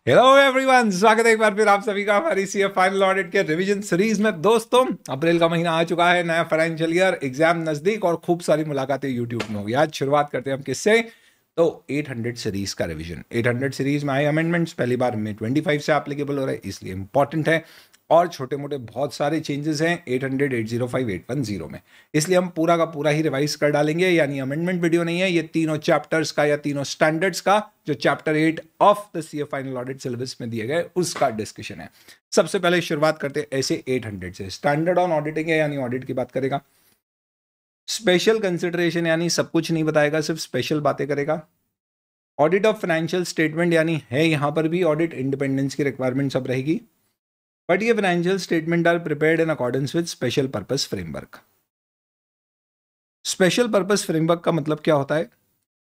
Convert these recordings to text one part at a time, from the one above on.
Hello everyone, स्वागत है एक बार फिर आप सभी का हमारी सीए फाइनल ऑडिट के रिवीजन सीरीज में। दोस्तों, अप्रैल का महीना आ चुका है, नया फाइनेंशियल ईयर, एग्जाम नजदीक और खूब सारी मुलाकातें यूट्यूब में होगी। आज शुरुआत करते हैं हम किससे? तो 800 सीरीज का रिवीजन। 800 सीरीज में आए अमेंडमेंट्स पहली बार में 25 से एप्लीकेबल हो रहे हैं, इसलिए इंपॉर्टेंट है। और छोटे मोटे बहुत सारे चेंजेस हैं 800, 805, 810 में, इसलिए हम पूरा का पूरा ही रिवाइज कर डालेंगे। यानी अमेंडमेंट वीडियो नहीं है, ये तीनों चैप्टर्स का या तीनों स्टैंडर्ड्स का जो chapter 8 of the CA final audit syllabus में दिए गए उसका डिस्कशन है। सबसे पहले शुरुआत करते हैं ऐसे 800 से। स्टैंडर्ड ऑन ऑडिटिंग है, यानी ऑडिट की बात करेगा। स्पेशल कंसिडरेशन यानी सब कुछ नहीं बताएगा, सिर्फ स्पेशल बातें करेगा। ऑडिट ऑफ फाइनेंशियल स्टेटमेंट यानी है यहां पर भी ऑडिट इंडिपेंडेंस की रिक्वायरमेंट सब रहेगी, बट ये financial statement are prepared in accordance with special purpose framework. Special purpose framework का मतलब क्या होता है?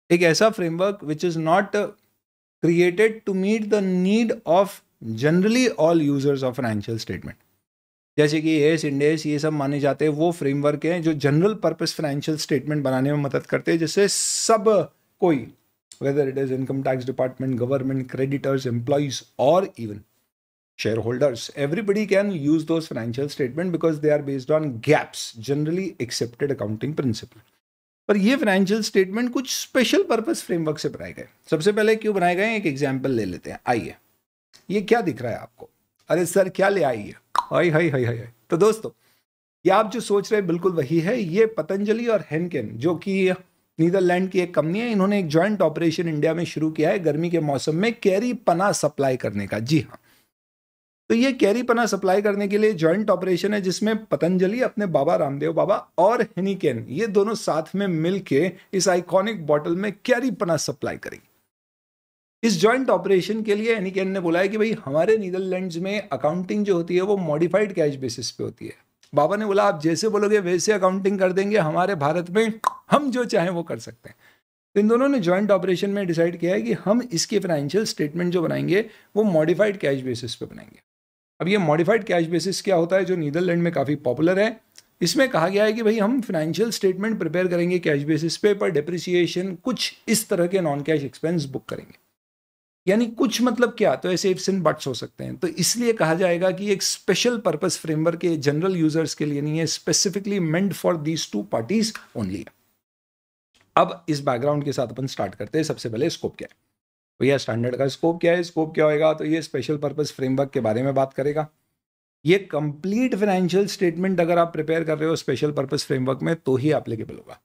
एक ऐसा framework which is not created to meet the need of generally all users of financial statement. जैसे कि एस इंडेस ये सब माने जाते हैं, वो फ्रेमवर्क हैं जो जनरल पर्पस फाइनेंशियल स्टेटमेंट बनाने में मदद करते हैं, जिससे सब कोई, weather it is income tax department, government, creditors, employees और even shareholders, everybody can use those financial statement because they are based on gaps, generally accepted accounting principle। पर ये फाइनेंशियल स्टेटमेंट कुछ स्पेशल पर्पस फ्रेमवर्क से बनाए गए। सबसे पहले क्यों बनाए गए, एक एग्जांपल ले लेते हैं। आइए, ये क्या दिख रहा है आपको? अरे सर क्या ले आई है? हाय हाय हाय हाय। तो दोस्तों, ये आप जो सोच रहे हैं बिल्कुल वही है। ये पतंजलि और हेनकेन, जो कि नीदरलैंड की एक कंपनी है, इन्होंने एक जॉइंट ऑपरेशन इंडिया में शुरू किया है गर्मी के मौसम में कैरी पना सप्लाई करने का। जी हाँ, तो ये कैरी पना सप्लाई करने के लिए जॉइंट ऑपरेशन है, जिसमें पतंजलि अपने बाबा रामदेव बाबा और हेनिकेन ये दोनों साथ में मिलके इस आइकॉनिक बॉटल में कैरी पना सप्लाई करेंगे। इस जॉइंट ऑपरेशन के लिए हेनिकेन ने बोला है कि भाई हमारे नीदरलैंड्स में अकाउंटिंग जो होती है वो मॉडिफाइड कैश बेसिस पे होती है। बाबा ने बोला आप जैसे बोलोगे वैसे अकाउंटिंग कर देंगे, हमारे भारत में हम जो चाहें वो कर सकते हैं। तो इन दोनों ने जॉइंट ऑपरेशन में डिसाइड किया है कि हम इसके फाइनेंशियल स्टेटमेंट जो बनाएंगे वो मॉडिफाइड कैश बेसिस पे बनाएंगे। अब ये मॉडिफाइड कैश बेसिस क्या होता है, जो नीदरलैंड में काफ़ी पॉपुलर है? इसमें कहा गया है कि भाई हम फाइनेंशियल स्टेटमेंट प्रिपेयर करेंगे कैश बेसिस पे, पर डिप्रिसिएशन कुछ इस तरह के नॉन कैश एक्सपेंस बुक करेंगे। यानी कुछ मतलब क्या, तो ऐसे इफ्स एंड बट्स हो सकते हैं। तो इसलिए कहा जाएगा कि एक स्पेशल पर्पस फ्रेमवर्क के जनरल यूजर्स के लिए नहीं है, specifically meant for these two parties only. अब इस बैकग्राउंड के साथ अपन स्टार्ट करते हैं। सबसे पहले स्कोप क्या है भैया? स्टैंडर्ड का स्कोप क्या है? स्कोप क्या होगा? तो ये स्पेशल पर्पस फ्रेमवर्क के बारे में बात करेगा। ये कंप्लीट फाइनेंशियल स्टेटमेंट अगर आप प्रिपेयर कर रहे हो स्पेशल पर्पस फ्रेमवर्क में तो ही एप्लीकेबल होगा।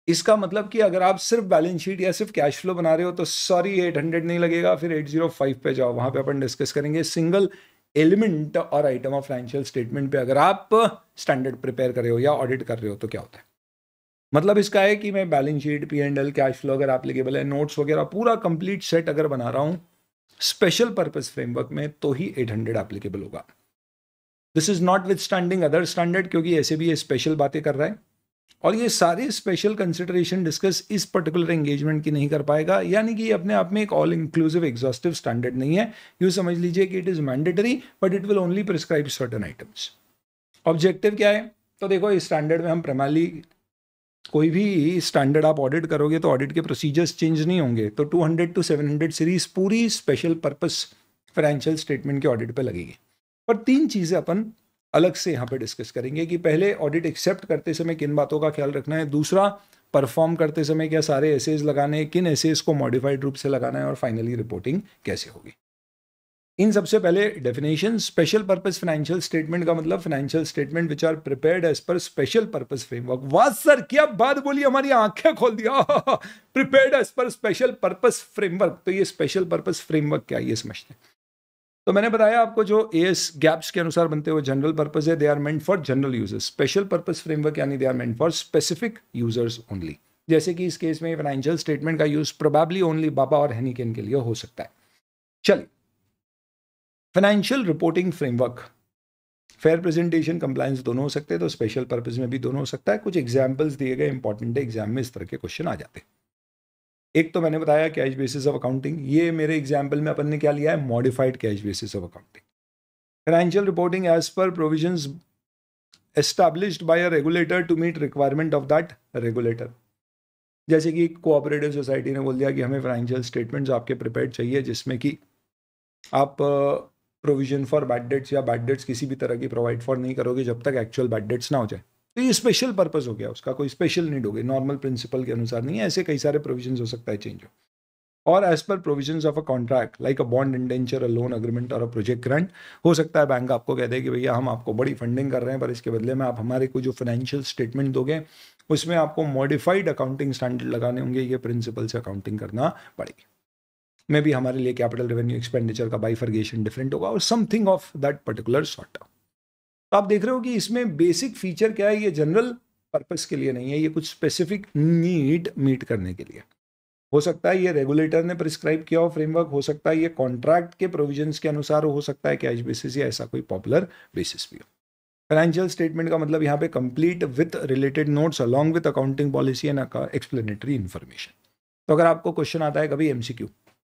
इसका मतलब कि अगर आप सिर्फ बैलेंस शीट या सिर्फ कैश फ्लो बना रहे हो तो सॉरी 800 नहीं लगेगा, फिर 805 पे जाओ, वहां पे अपन डिस्कस करेंगे सिंगल एलिमेंट और आइटम ऑफ फाइनेंशियल स्टेटमेंट पे अगर आप स्टैंडर्ड प्रिपेयर कर रहे हो या ऑडिट कर रहे हो तो क्या होता है। मतलब इसका है कि मैं balance sheet, P&L, cash flow अगर एप्लीकेबल है, नोट्स वगैरह पूरा कंप्लीट सेट अगर बना रहा हूं स्पेशल पर्पस फ्रेमवर्क में तो ही 800 एप्लीकेबल होगा। This is not with standing other standard, क्योंकि ऐसे भी ये स्पेशल बातें कर रहा है और ये सारे स्पेशल कंसिडरेशन डिस्कस इस पर्टिकुलर एंगेजमेंट की नहीं कर पाएगा। यानी कि अपने आप में एक ऑल इंक्लूसिव एग्जॉस्टिव स्टैंडर्ड नहीं है। यूं समझ लीजिए कि it is mandatory but it will only prescribe certain items. Objective क्या है? तो देखो इस स्टैंडर्ड में हम प्राइमरली, कोई भी स्टैंडर्ड आप ऑडिट करोगे तो ऑडिट के प्रोसीजर्स चेंज नहीं होंगे। तो 200 to 700 सीरीज पूरी स्पेशल पर्पस फाइनेंशियल स्टेटमेंट के ऑडिट पे लगेगी। पर तीन चीज़ें अपन अलग से यहाँ पे डिस्कस करेंगे कि पहले ऑडिट एक्सेप्ट करते समय किन बातों का ख्याल रखना है, दूसरा परफॉर्म करते समय क्या सारे एसेज लगाने हैं, किन एसेज को मॉडिफाइड रूप से लगाना है, और फाइनली रिपोर्टिंग कैसे होगी। इन सबसे पहले definition. Special purpose financial statement का मतलब financial statement which are prepared as per special purpose framework. वाह सर क्या बात बोली, हमारी आंखें खोल दिया। Prepared as per special purpose framework. तो ये स्पेशल पर्पस फ्रेमवर्क क्या है ये समझते हैं। तो मैंने बताया आपको जो एएस गैप्स के अनुसार बनते हुए जनरल पर्पस है, they are meant for general users. Special purpose framework यानी they are meant for specific users only. जैसे कि इस केस में फाइनेंशियल स्टेटमेंट का यूज प्रोबेबली ओनली बाबा और हेनिकेन के लिए हो सकता है। चलिए, financial reporting framework, fair presentation, compliance दोनों हो सकते हैं, तो स्पेशल पर्पस में भी दोनों हो सकता है। कुछ एग्जांपल्स दिए गए, इंपॉर्टेंट है, एग्जाम में इस तरह के क्वेश्चन आ जाते हैं। एक तो मैंने बताया कैश बेसिस ऑफ अकाउंटिंग। ये मेरे एग्जाम्पल में अपन ने क्या लिया है, modified cash basis of accounting. Financial reporting as per provisions established by a regulator to meet requirement of that regulator. जैसे कि कोऑपरेटिव सोसाइटी ने बोल दिया कि हमें फाइनेंशियल स्टेटमेंट्स आपके प्रिपेयर्ड चाहिए जिसमें कि आप प्रोविजन फॉर बैड डेट्स या बैड डेट्स किसी भी तरह की प्रोवाइड फॉर नहीं करोगे जब तक एक्चुअल बैड डेट्स ना हो जाए। तो ये स्पेशल पर्पस हो गया, उसका कोई स्पेशल नीड हो गई, नॉर्मल प्रिंसिपल के अनुसार नहीं है। ऐसे कई सारे प्रोविजन हो सकता है चेंज हो। और as per provisions of a contract like a bond indenture, a loan agreement और अ प्रोजेक्ट ग्रांट, हो सकता है बैंक आपको कह दे कि भैया हम आपको बड़ी फंडिंग कर रहे हैं, पर इसके बदले में आप हमारे को जो फाइनेंशियल स्टेटमेंट दोगे उसमें आपको मॉडिफाइड अकाउंटिंग स्टैंडर्ड लगाने होंगे, ये प्रिंसिपल से अकाउंटिंग करना पड़ेगी। में भी हमारे लिए कैपिटल रेवेन्यू एक्सपेंडिचर का बाइफर्गेशन डिफरेंट होगा और something of that particular sort. तो आप देख रहे हो कि इसमें बेसिक फीचर क्या है, ये जनरल पर्पस के लिए नहीं है, ये कुछ स्पेसिफिक नीड मीट करने के लिए। हो सकता है ये रेगुलेटर ने प्रिस्क्राइब किया हो फ्रेमवर्क, हो सकता है ये कॉन्ट्रैक्ट के प्रोविजंस के अनुसार हो सकता है कैश बेसिस या ऐसा कोई पॉपुलर बेसिस भी हो। फाइनेंशियल स्टेटमेंट का मतलब यहाँ पे complete with related notes along with accounting policy and explanatory information. तो अगर आपको क्वेश्चन आता है कभी एमसीक्यू,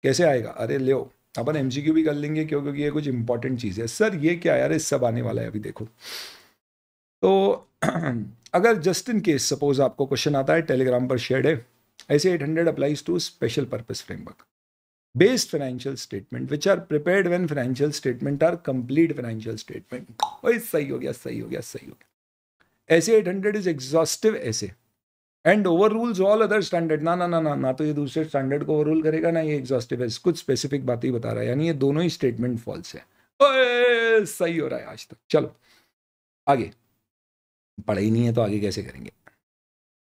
कैसे आएगा, अरे ले अपन एमसीक्यू भी कर लेंगे, क्यों, क्योंकि ये कुछ इंपॉर्टेंट चीज़ है। सर ये क्या यार, इस सब आने वाला है अभी देखो। तो अगर जस्ट इन केस सपोज आपको क्वेश्चन आता है, टेलीग्राम पर शेयर्ड है, ऐसे 800 applies to special purpose framework based financial statement which are prepared when financial statement are complete financial statement. ओए सही हो गया, सही हो गया, सही हो गया। ऐसे 800 इज एग्जॉस्टिव ऐसे and over rules all other standard. ना ना ना ना ना, तो ये दूसरे स्टैंडर्ड को ओवर रूल करेगा ना ये एग्जॉस्टिव है, कुछ स्पेसिफिक बात ही बता रहा है, यानी ये दोनों ही स्टेटमेंट फॉल्स है। ओए सही हो रहा है आज तक। चलो आगे, पढ़ा ही नहीं है तो आगे कैसे करेंगे।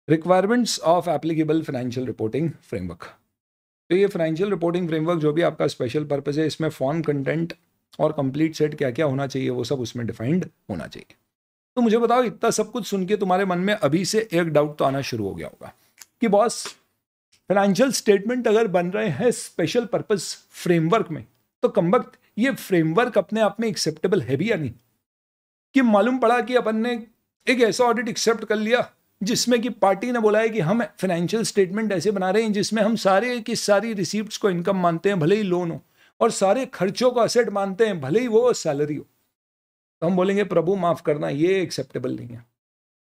Requirements of applicable financial reporting framework. तो ये फाइनेंशियल रिपोर्टिंग फ्रेमवर्क जो भी आपका स्पेशल पर्पस है, इसमें फॉर्म कंटेंट और कंप्लीट सेट क्या क्या होना चाहिए वो सब उसमें डिफाइंड होना चाहिए। तो मुझे बताओ, इतना सब कुछ सुन के तुम्हारे मन में अभी से एक डाउट तो आना शुरू हो गया होगा कि बॉस फाइनेंशियल स्टेटमेंट अगर बन रहे हैं स्पेशल पर्पस फ्रेमवर्क में, तो कमबख्त ये फ्रेमवर्क अपने आप में एक्सेप्टेबल है भी या नहीं। कि मालूम पड़ा कि अपन ने एक ऐसा ऑडिट एक्सेप्ट कर लिया जिसमें कि पार्टी ने बोला है कि हम फाइनेंशियल स्टेटमेंट ऐसे बना रहे हैं जिसमें हम सारे की सारी रिसीप्ट्स को इनकम मानते हैं भले ही लोन हो, और सारे खर्चों को असेट मानते हैं भले ही वो सैलरी हो। तो हम बोलेंगे प्रभु माफ करना, ये एक्सेप्टेबल नहीं है।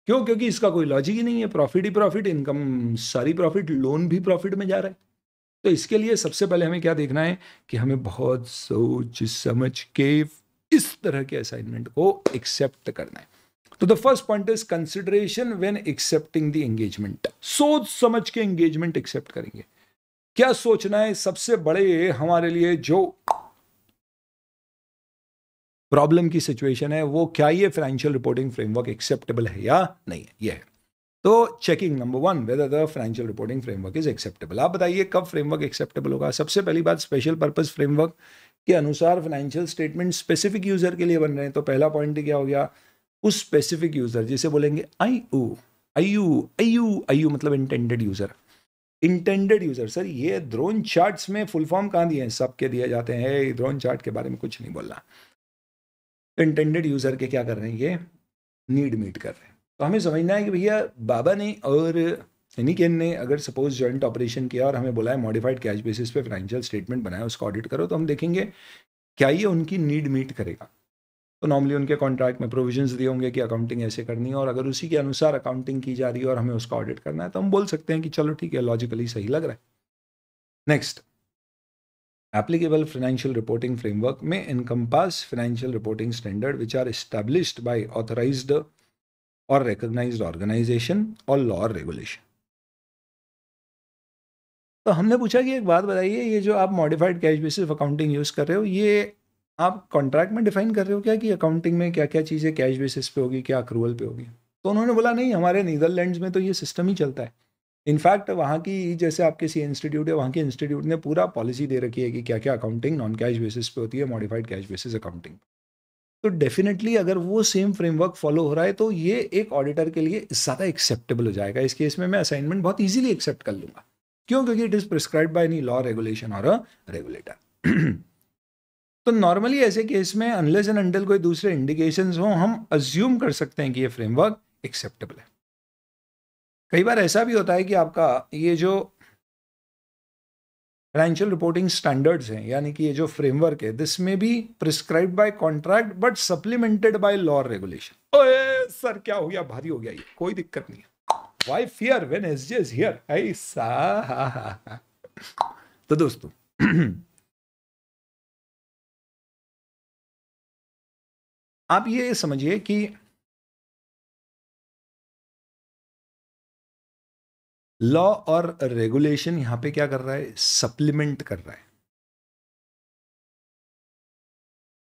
क्यों? क्योंकि इसका कोई लॉजिक ही नहीं है। प्रॉफिट ही प्रॉफिट, इनकम सारी प्रॉफिट, लोन भी प्रॉफिट में जा रहा है। तो इसके लिए सबसे पहले हमें क्या देखना है कि हमें बहुत सोच समझ के इस तरह के असाइनमेंट को एक्सेप्ट करना है। तो the first point is consideration when accepting the engagement. सोच समझ के एंगेजमेंट एक्सेप्ट करेंगे। क्या सोचना है? सबसे बड़े हमारे लिए जो प्रॉब्लम की सिचुएशन है वो क्या ये फाइनेंशियल रिपोर्टिंग फ्रेमवर्क एक्सेप्टेबल है या नहीं है, ये है। तो checking number 1, whether the financial reporting framework is acceptable. आप बताइए कब फ्रेमवर्क एक्सेप्टेबल होगा। सबसे पहली बात, स्पेशल पर्पस फ्रेमवर्क के अनुसार फाइनेंशियल स्टेटमेंट स्पेसिफिक यूजर के लिए बन रहे हैं। तो पहला पॉइंट क्या हो गया, उस स्पेसिफिक यूजर जिसे बोलेंगे आई यू मतलब intended user. Intended user, sir ये ड्रोन चार्ट्स में फुल फॉर्म कहाँ दिए हैं? सबके दिए जाते हैं, ड्रोन चार्ट के बारे में कुछ नहीं बोलना। इंटेंडेड यूजर के क्या कर रहे हैं, ये नीड मीट कर रहे हैं। तो हमें समझना है कि भैया बाबा ने और निकेन ने अगर सपोज जॉइंट ऑपरेशन किया और हमें बोला है मॉडिफाइड कैश बेसिस पे फाइनेंशियल स्टेटमेंट बनाया, उसका ऑडिट करो, तो हम देखेंगे क्या ये उनकी नीड मीट करेगा। तो नॉर्मली उनके कॉन्ट्रैक्ट में प्रोविजंस दिए होंगे कि अकाउंटिंग ऐसे करनी है, और अगर उसी के अनुसार अकाउंटिंग की जा रही है और हमें उसका ऑडिट करना है, तो हम बोल सकते हैं कि चलो ठीक है, लॉजिकली सही लग रहा है। Next, applicable financial reporting framework may encompass financial reporting standard which are established by authorized or recognized organization or law or regulation। तो हमने पूछा कि एक बात बताइए, ये जो आप modified cash basis accounting use कर रहे हो, ये आप कॉन्ट्रैक्ट में डिफाइन कर रहे हो क्या कि अकाउंटिंग में क्या क्या चीज़ें कैश बेसिस पे होगी, क्या अक्रूवल पे होगी? तो उन्होंने बोला नहीं, हमारे नीदरलैंड्स में तो ये सिस्टम ही चलता है। इनफैक्ट वहाँ की, जैसे आपके सी इंस्टीट्यूट है, वहाँ के इंस्टीट्यूट ने पूरा पॉलिसी दे रखी है कि क्या क्या अकाउंटिंग नॉन कैश बेसिस पे होती है, मॉडिफाइड कैश बेसिस अकाउंटिंग। तो डेफिनेटली अगर वो सेम फ्रेमवर्क फॉलो हो रहा है तो ये एक ऑडिटर के लिए ज़्यादा एक्सेप्टेबल हो जाएगा। इस केस में मैं असाइनमेंट बहुत ईजिली एक्सेप्ट कर लूंगा। क्यों? क्योंकि it is prescribe by any law, regulation और अ रेगुलेटर। तो नॉर्मली ऐसे केस में अनलेस एंड अनटिल कोई दूसरे इंडिकेशंस हो, हम अज्यूम कर सकते हैं कि ये फ्रेमवर्क एक्सेप्टेबल है। कई बार ऐसा भी होता है कि आपका ये जो फाइनेंशियल रिपोर्टिंग स्टैंडर्ड्स हैं, यानी कि ये जो फ्रेमवर्क है, दिस में भी prescribed bye contract but supplemented by law regulation. ओए सर क्या हो गया, भारी हो गया ये, कोई दिक्कत नहीं है। Why fear when SJ is here, ऐसा। तो दोस्तों आप ये समझिए कि लॉ और रेगुलेशन यहां पे क्या कर रहा है, सप्लीमेंट कर रहा है।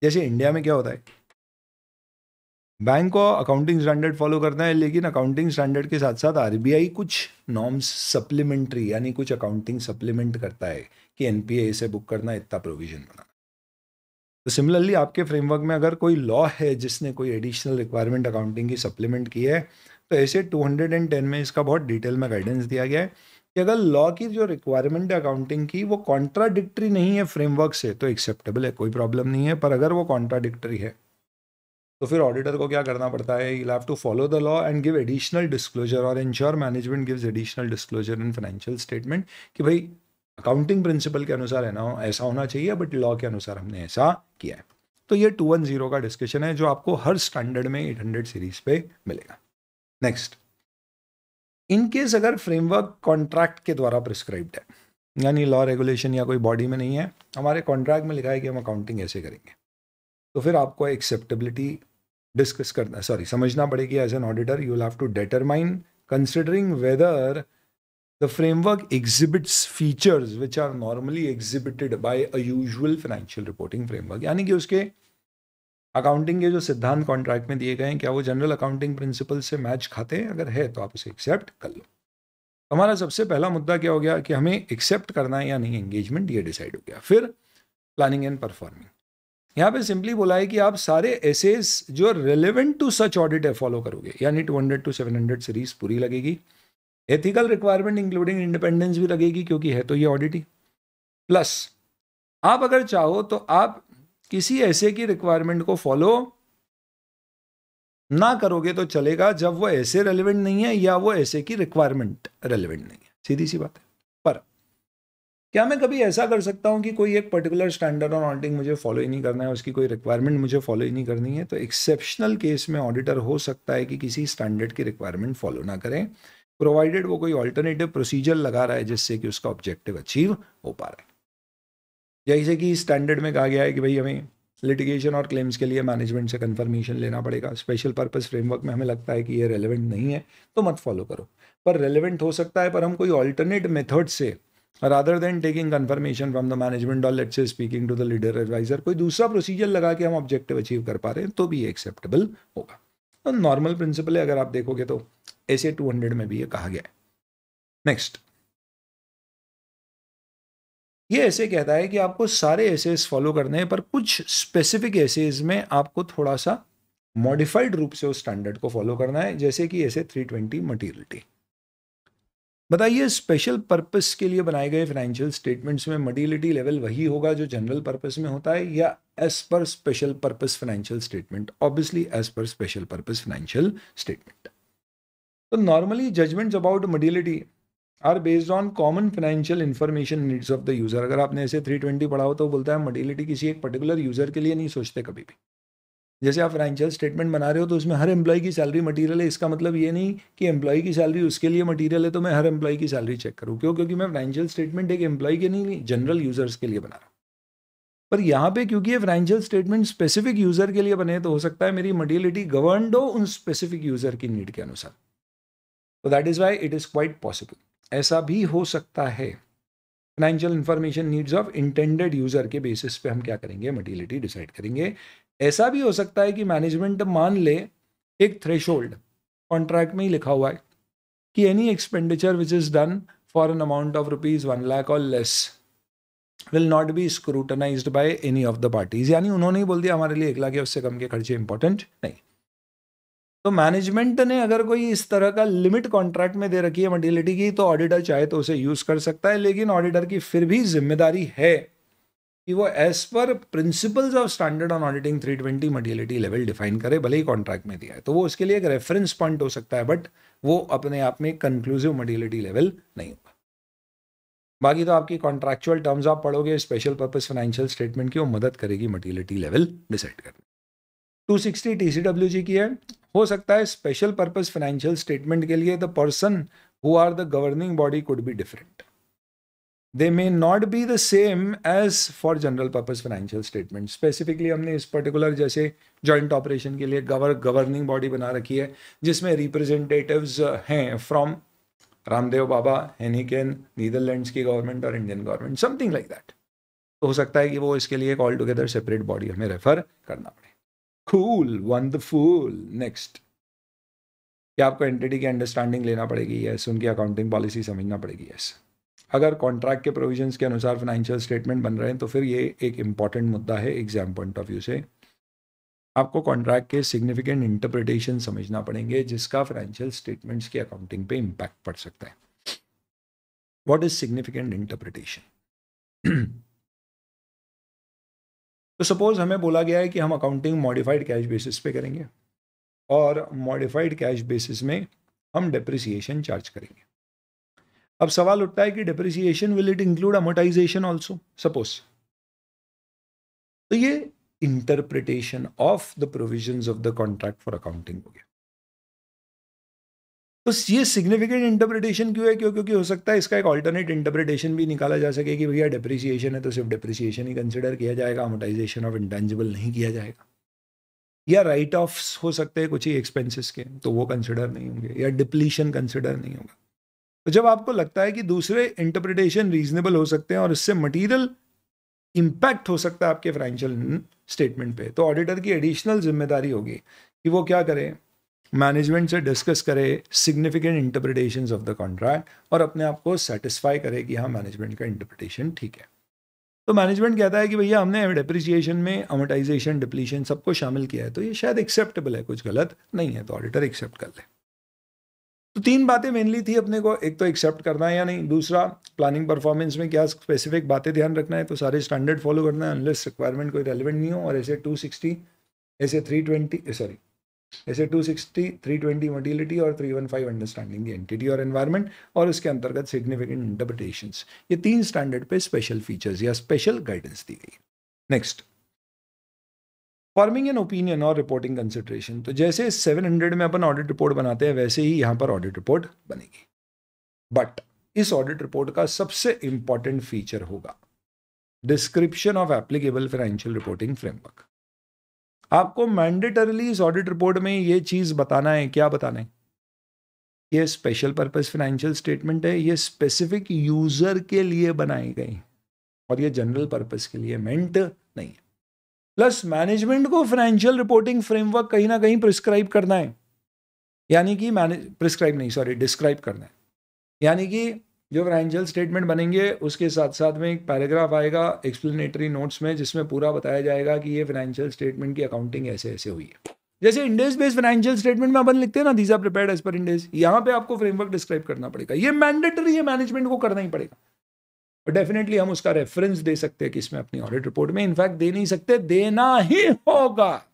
जैसे इंडिया में क्या होता है, बैंक को अकाउंटिंग स्टैंडर्ड फॉलो करना है, लेकिन अकाउंटिंग स्टैंडर्ड के साथ साथ आरबीआई कुछ नॉर्म्स सप्लीमेंट्री यानी कुछ अकाउंटिंग सप्लीमेंट करता है कि एनपीए से बुक करना, इतना प्रोविजन बना। तो सिमिलरली आपके फ्रेमवर्क में अगर कोई लॉ है जिसने कोई एडिशनल रिक्वायरमेंट अकाउंटिंग की सप्लीमेंट की है, तो ऐसे 210 में इसका बहुत डिटेल में गाइडेंस दिया गया है कि अगर लॉ की जो रिक्वायरमेंट है अकाउंटिंग की वो कॉन्ट्राडिक्टरी नहीं है फ्रेमवर्क से तो एक्सेप्टेबल है, कोई प्रॉब्लम नहीं है। पर अगर वो कॉन्ट्राडिक्टरी है तो फिर ऑडिटर को क्या करना पड़ता है, you have to follow the law and give additional disclosure और ensure management gives additional disclosure in financial statement कि भाई अकाउंटिंग प्रिंसिपल के अनुसार है ना ऐसा होना चाहिए, बट लॉ के अनुसार हमने ऐसा किया है। तो ये 210 का डिस्कशन है जो आपको हर स्टैंडर्ड में 800 सीरीज पे मिलेगा। नेक्स्ट, इनकेस अगर फ्रेमवर्क कॉन्ट्रैक्ट के द्वारा प्रिस्क्राइब्ड है, यानी लॉ रेगुलेशन या कोई बॉडी में नहीं है, हमारे कॉन्ट्रैक्ट में लिखा है कि हम अकाउंटिंग ऐसे करेंगे, तो फिर आपको एक्सेप्टेबिलिटी डिस्कस करना, समझना पड़ेगी as an auditor. You will have to determine considering whether the framework exhibits features which are normally exhibited by a usual financial reporting framework, यानी कि उसके अकाउंटिंग के जो सिद्धांत कॉन्ट्रैक्ट में दिए गए हैं क्या वो जनरल अकाउंटिंग प्रिंसिपल से मैच खाते हैं, अगर है तो आप उसे एक्सेप्ट कर लो। हमारा सबसे पहला मुद्दा क्या हो गया कि हमें एक्सेप्ट करना है या नहीं एंगेजमेंट, ये डिसाइड हो गया। फिर प्लानिंग एंड परफॉर्मिंग, यहाँ पे सिंपली बोला है कि आप सारे एसेस जो रिलेवेंट टू सच ऑडिट है फॉलो करोगे, यानी 200 to 700 सीरीज पूरी लगेगी। एथिकल रिक्वायरमेंट इंक्लूडिंग इंडिपेंडेंस भी लगेगी क्योंकि है तो ये ऑडिट ही। प्लस आप अगर चाहो तो आप किसी ऐसे की रिक्वायरमेंट को फॉलो ना करोगे तो चलेगा जब वो ऐसे रेलेवेंट नहीं है या वो ऐसे की रिक्वायरमेंट रेलेवेंट नहीं है, सीधी सी बात है। पर क्या मैं कभी ऐसा कर सकता हूं कि कोई एक पर्टिकुलर स्टैंडर्ड ऑन ऑडिटिंग मुझे फॉलो ही नहीं करना है, उसकी कोई रिक्वायरमेंट मुझे फॉलो ही नहीं करनी है? तो एक्सेप्शनल केस में ऑडिटर हो सकता है कि किसी स्टैंडर्ड की रिक्वायरमेंट फॉलो ना करें, प्रोवाइडेड वो कोई ऑल्टरनेटिव प्रोसीजर लगा रहा है जिससे कि उसका ऑब्जेक्टिव अचीव हो पा रहा है। जैसे कि स्टैंडर्ड में कहा गया है कि भाई हमें लिटिगेशन और क्लेम्स के लिए मैनेजमेंट से कंफर्मेशन लेना पड़ेगा, स्पेशल पर्पस फ्रेमवर्क में हमें लगता है कि ये रेलेवेंट नहीं है तो मत फॉलो करो। पर रेलेवेंट हो सकता है, पर हम कोई ऑल्टरनेट मेथड से rather than taking confirmation from the management और let's say speaking to the leader adviser कोई दूसरा प्रोसीजर लगा के हम ऑब्जेक्टिव अचीव कर पा रहे हैं तो भी ये एक्सेप्टेबल होगा। तो नॉर्मल प्रिंसिपल है, अगर आप देखोगे तो ऐसे 200 में भी ये कहा गया है। नेक्स्ट, ये ऐसे कहता है कि आपको सारे एसेस फॉलो करने हैं, पर कुछ स्पेसिफिक एसेस में आपको थोड़ा सा मॉडिफाइड रूप से उस स्टैंडर्ड को फॉलो करना है, जैसे कि ऐसे 320 मटीरियलिटी। बताइए, स्पेशल पर्पस के लिए बनाए गए फाइनेंशियल स्टेटमेंट्स में मटीरियलिटी लेवल वही होगा जो जनरल पर्पस में होता है या as per special purpose financial statement? Obviously as per special purpose financial statement. तो normally judgements about materiality are based on common financial information needs of the user. अगर आपने ऐसे 320 पढ़ा हो तो बोलता है मटीरियलिटी किसी एक पर्टिकुलर यूजर के लिए नहीं सोचते कभी भी। जैसे आप फाइनेंशियल स्टेटमेंट बना रहे हो तो उसमें हर एम्प्लॉय की सैलरी मटीरियल है, इसका मतलब ये नहीं कि एम्प्लॉय की सैलरी उसके लिए मटीरियल है तो मैं हर एम्प्लॉय की सैलरी चेक करूँ। क्यों? क्योंकि मैं फाइनेंशियल स्टेटमेंट एक एम्प्लॉय के नहीं, जनरल यूजर्स के लिए बना रहा हूँ। पर यहाँ पे क्योंकि ये फाइनेंशियल स्टेटमेंट स्पेसिफिक यूजर के लिए बने तो हो सकता है मेरी मटीरियलिटी गवर्नड हो उन स्पेसिफिक यूजर की नीड के अनुसार। तो that is why it is quite possible ऐसा भी हो सकता है। Financial information needs of intended user के बेसिस पे हम क्या करेंगे, मटीरियलिटी डिसाइड करेंगे। ऐसा भी हो सकता है कि मैनेजमेंट मान ले एक थ्रेशोल्ड कॉन्ट्रैक्ट में ही लिखा हुआ है कि any expenditure which is done for an amount of ₹1 lakh और less will not be scrutinised by any of the parties. यानी उन्होंने ही बोल दिया हमारे लिए 1 लाख या उससे कम के खर्चे इंपॉर्टेंट नहीं। तो मैनेजमेंट ने अगर कोई इस तरह का लिमिट कॉन्ट्रैक्ट में दे रखी है मटीरियलिटी की तो ऑडिटर चाहे तो उसे यूज कर सकता है, लेकिन ऑडिटर की फिर भी जिम्मेदारी है कि वो as per principles of standard on auditing 320 materiality level define करे, भले ही कॉन्ट्रैक्ट में दिया है तो वो उसके लिए एक रेफरेंस पॉइंट हो सकता है, बट वो अपने आप में कंक्लूसिव मटीरियलिटी लेवल नहीं होगा। बाकी तो आपकी कॉन्ट्रैक्चुअल टर्म्स आप पढ़ोगे, स्पेशल पर्पस फाइनेंशियल स्टेटमेंट की वो मदद करेगी मटीरियलिटी लेवल डिसाइड करने। 260 TCWG की है। हो सकता है स्पेशल पर्पस फाइनेंशियल स्टेटमेंट के लिए the person who are the governing body could be different. They may not be the same as for general purpose financial statement. Specifically हमने इस पर्टिकुलर जैसे जॉइंट ऑपरेशन के लिए गवर्निंग बॉडी बना रखी है जिसमें रिप्रेजेंटेटिव्स हैं फ्रॉम रामदेव बाबा, हेनिकेन, नीदरलैंड्स की गवर्नमेंट और Indian government, something like that. तो हो सकता है कि वो इसके लिए एक ऑल टुगेदर सेपरेट बॉडी हमें रेफर करना पड़े. Cool, wonderful. नेक्स्ट, क्या आपको एंटिटी की अंडरस्टैंडिंग लेना पड़ेगी? यस. उनकी अकाउंटिंग पॉलिसी समझना पड़ेगी? यस. अगर कॉन्ट्रैक्ट के प्रोविजंस के अनुसार फाइनेंशियल स्टेटमेंट बन रहे हैं तो फिर ये एक इंपॉर्टेंट मुद्दा है एग्जाम पॉइंट ऑफ व्यू से. आपको कॉन्ट्रैक्ट के सिग्निफिकेंट इंटरप्रिटेशन समझना पड़ेंगे जिसका फाइनेंशियल स्टेटमेंट्स की अकाउंटिंग पे इम्पैक्ट पड़ सकता है. What is significant interpretation? तो सपोज हमें बोला गया है कि हम अकाउंटिंग मॉडिफाइड कैश बेसिस पे करेंगे और मॉडिफाइड कैश बेसिस में हम डेप्रिसिएशन चार्ज करेंगे. अब सवाल उठता है कि depreciation will it include amortisation also suppose. तो ये interpretation of the provisions of the contract for accounting हो गया. तो ये सिग्निफिकेंट इंटरप्रिटेशन क्यों है? क्योंकि हो सकता है इसका एक ऑल्टरनेट इंटरप्रिटेशन भी निकाला जा सके कि भैया डेप्रिसिएशन है तो सिर्फ डेप्रिसिएशन ही कंसिडर किया जाएगा, अमोर्टाइजेशन ऑफ इंटेंजिबल नहीं किया जाएगा. या राइट ऑफ्स हो सकते हैं कुछ ही एक्सपेंसेस के, तो वो कंसिडर नहीं होंगे, या डिप्लीशन कंसिडर नहीं होगा. तो जब आपको लगता है कि दूसरे इंटरप्रिटेशन रीजनेबल हो सकते हैं और इससे मटीरियल इंपैक्ट हो सकता है आपके फाइनेंशियल स्टेटमेंट पे, तो ऑडिटर की एडिशनल जिम्मेदारी होगी कि वो क्या करे, मैनेजमेंट से डिस्कस करे significant interpretations of the contract और अपने आप को सेटिस्फाई करे कि हाँ मैनेजमेंट का इंटरप्रिटेशन ठीक है. तो मैनेजमेंट कहता है कि भैया हमने डेप्रिसिएशन में अमोर्टाइजेशन, डिप्लीशन सबको शामिल किया है तो ये शायद एक्सेप्टेबल है, कुछ गलत नहीं है, तो ऑडिटर एक्सेप्ट कर ले. तो तीन बातें मेनली थी अपने को, एक तो एक्सेप्ट करना है या नहीं, दूसरा प्लानिंग परफॉर्मेंस में क्या स्पेसिफिक बातें ध्यान रखना है, तो सारे स्टैंडर्ड फॉलो करना है अनलेस रिक्वायरमेंट कोई रेलिवेंट नहीं हो, और ऐसे 260, ऐसे 260, 320 मोटिलिटी और 315 अंडरस्टैंडिंग द एंटिटी और एनवायरनमेंट और इसके अंतर्गत सिग्निफिकेंट इंटरप्रिटेशंस, ये तीन स्टैंडर्ड पे स्पेशल फीचर्स या स्पेशल गाइडेंस दी गई. नेक्स्ट, फॉर्मिंग एन ओपिनियन और रिपोर्टिंग कंसिडरेशन. तो जैसे 700 में अपन ऑडिट रिपोर्ट बनाते हैं वैसे ही यहां पर ऑडिट रिपोर्ट बनेगी, बट इस ऑडिट रिपोर्ट का सबसे इंपॉर्टेंट फीचर होगा description of applicable financial reporting framework. आपको मैंडेटरली इस ऑडिट रिपोर्ट में ये चीज बताना है. क्या बताना है? ये स्पेशल पर्पस फाइनेंशियल स्टेटमेंट है, ये स्पेसिफिक यूजर के लिए बनाई गई और ये जनरल पर्पस के लिए मेंट नहीं है. प्लस मैनेजमेंट को फाइनेंशियल रिपोर्टिंग फ्रेमवर्क कहीं ना कहीं प्रिस्क्राइब करना है, यानी कि डिस्क्राइब करना है. यानी कि जो फाइनेंशियल स्टेटमेंट बनेंगे उसके साथ साथ में एक पैराग्राफ आएगा एक्सप्लेनेटरी नोट्स में जिसमें पूरा बताया जाएगा कि ये फाइनेंशियल स्टेटमेंट की अकाउंटिंग ऐसे ऐसे हुई है. जैसे इंडेस बेस्ड फाइनेंशियल स्टेटमेंट में अपन लिखते हैं ना, दीज आर प्रिपेयर्ड एज पर इंडेस, यहाँ पे आपको फ्रेमवर्क डिस्क्राइब करना पड़ेगा. ये मैंडेटरी है, मैनेजमेंट को करना ही पड़ेगा. और डेफिनेटली हम उसका रेफरेंस दे सकते हैं कि इसमें अपनी ऑडिट रिपोर्ट में, इनफैक्ट दे नहीं सकते, देना ही होगा,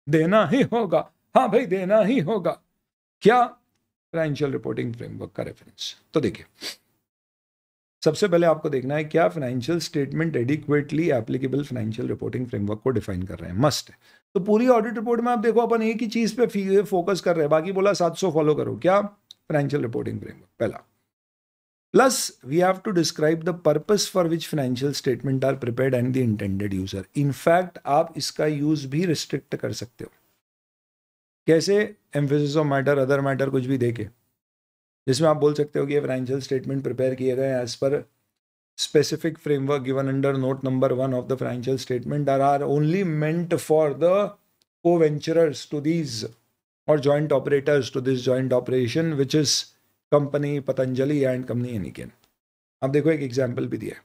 देना ही होगा. हाँ भाई देना ही होगा. क्या? फाइनेंशियल रिपोर्टिंग फ्रेमवर्क का रेफरेंस. तो देखिए, सबसे पहले आपको देखना है क्या financial statement adequately applicable financial reporting framework को डिफाइन कर रहे हैं. मस्ट है. तो पूरी ऑडिट रिपोर्ट में आप देखो अपन एक ही चीज पे फोकस कर रहे हैं, बाकी बोला 700 फॉलो करो. क्या? फाइनेंशियल रिपोर्टिंग फ्रेमवर्क पहला. Plus, we have to describe the purpose for which financial statement are prepared and the intended user. In fact, आप इसका यूज भी रिस्ट्रिक्ट कर सकते हो. कैसे? Emphasis of matter, other matter कुछ भी देके, जिसमें आप बोल सकते हो कि ये फाइनेंशियल स्टेटमेंट प्रिपेयर किए गए as per specific framework given under note number 1 of the financial statement are only meant for the co-venturers to these or joint operators to this joint operation which is company Patanjali and company Heineken. अब देखो एक example भी दिया है.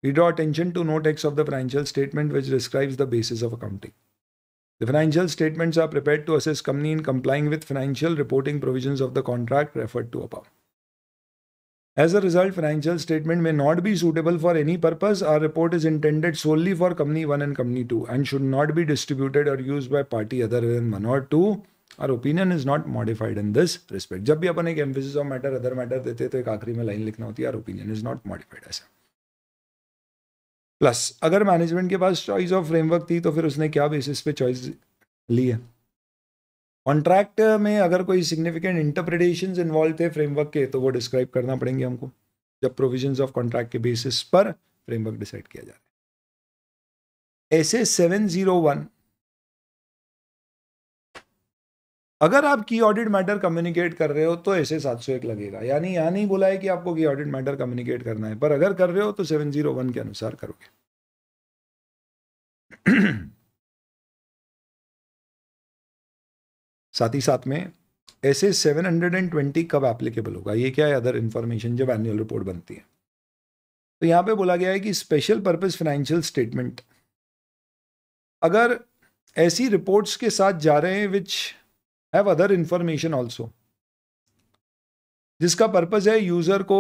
We draw attention to note X of the financial statement which describes the basis of accounting. The financial statements are prepared to assess company in complying with financial reporting provisions of the contract referred to above. As a result, financial statement may not be suitable for any purpose. Our report is intended solely for company 1 and company 2 and should not be distributed or used by party other than 1 or 2. Our opinion is not modified in this respect. जब भी अपन एक emphasis of matter, other matter देते हैं तो एक आखिरी में line लिखना होती है, our opinion is not modified ऐसा. प्लस अगर मैनेजमेंट के पास चॉइस ऑफ फ्रेमवर्क थी तो फिर उसने क्या बेसिस पे चॉइस ली है. कॉन्ट्रैक्ट में अगर कोई सिग्निफिकेंट इंटरप्रिटेशंस इन्वॉल्व थे फ्रेमवर्क के तो वो डिस्क्राइब करना पड़ेंगे हमको. जब प्रोविजंस ऑफ कॉन्ट्रैक्ट के बेसिस पर फ्रेमवर्क डिसाइड किया जा रहा है। ऐसे 701, अगर आप की ऑडिट मैटर कम्युनिकेट कर रहे हो तो ऐसे 701 लगेगा, यानी यहां नहीं बोला है कि आपको की ऑडिट मैटर कम्युनिकेट करना है, पर अगर कर रहे हो तो 701 के अनुसार करोगे। साथ ही साथ में ऐसे 720 कब एप्लीकेबल होगा, ये क्या है, अदर इंफॉर्मेशन, जब एनुअल रिपोर्ट बनती है। तो यहां पे बोला गया है कि स्पेशल पर्पस फाइनेंशियल स्टेटमेंट अगर ऐसी रिपोर्ट्स के साथ जा रहे हैं which have other information also, जिसका पर्पस है यूजर को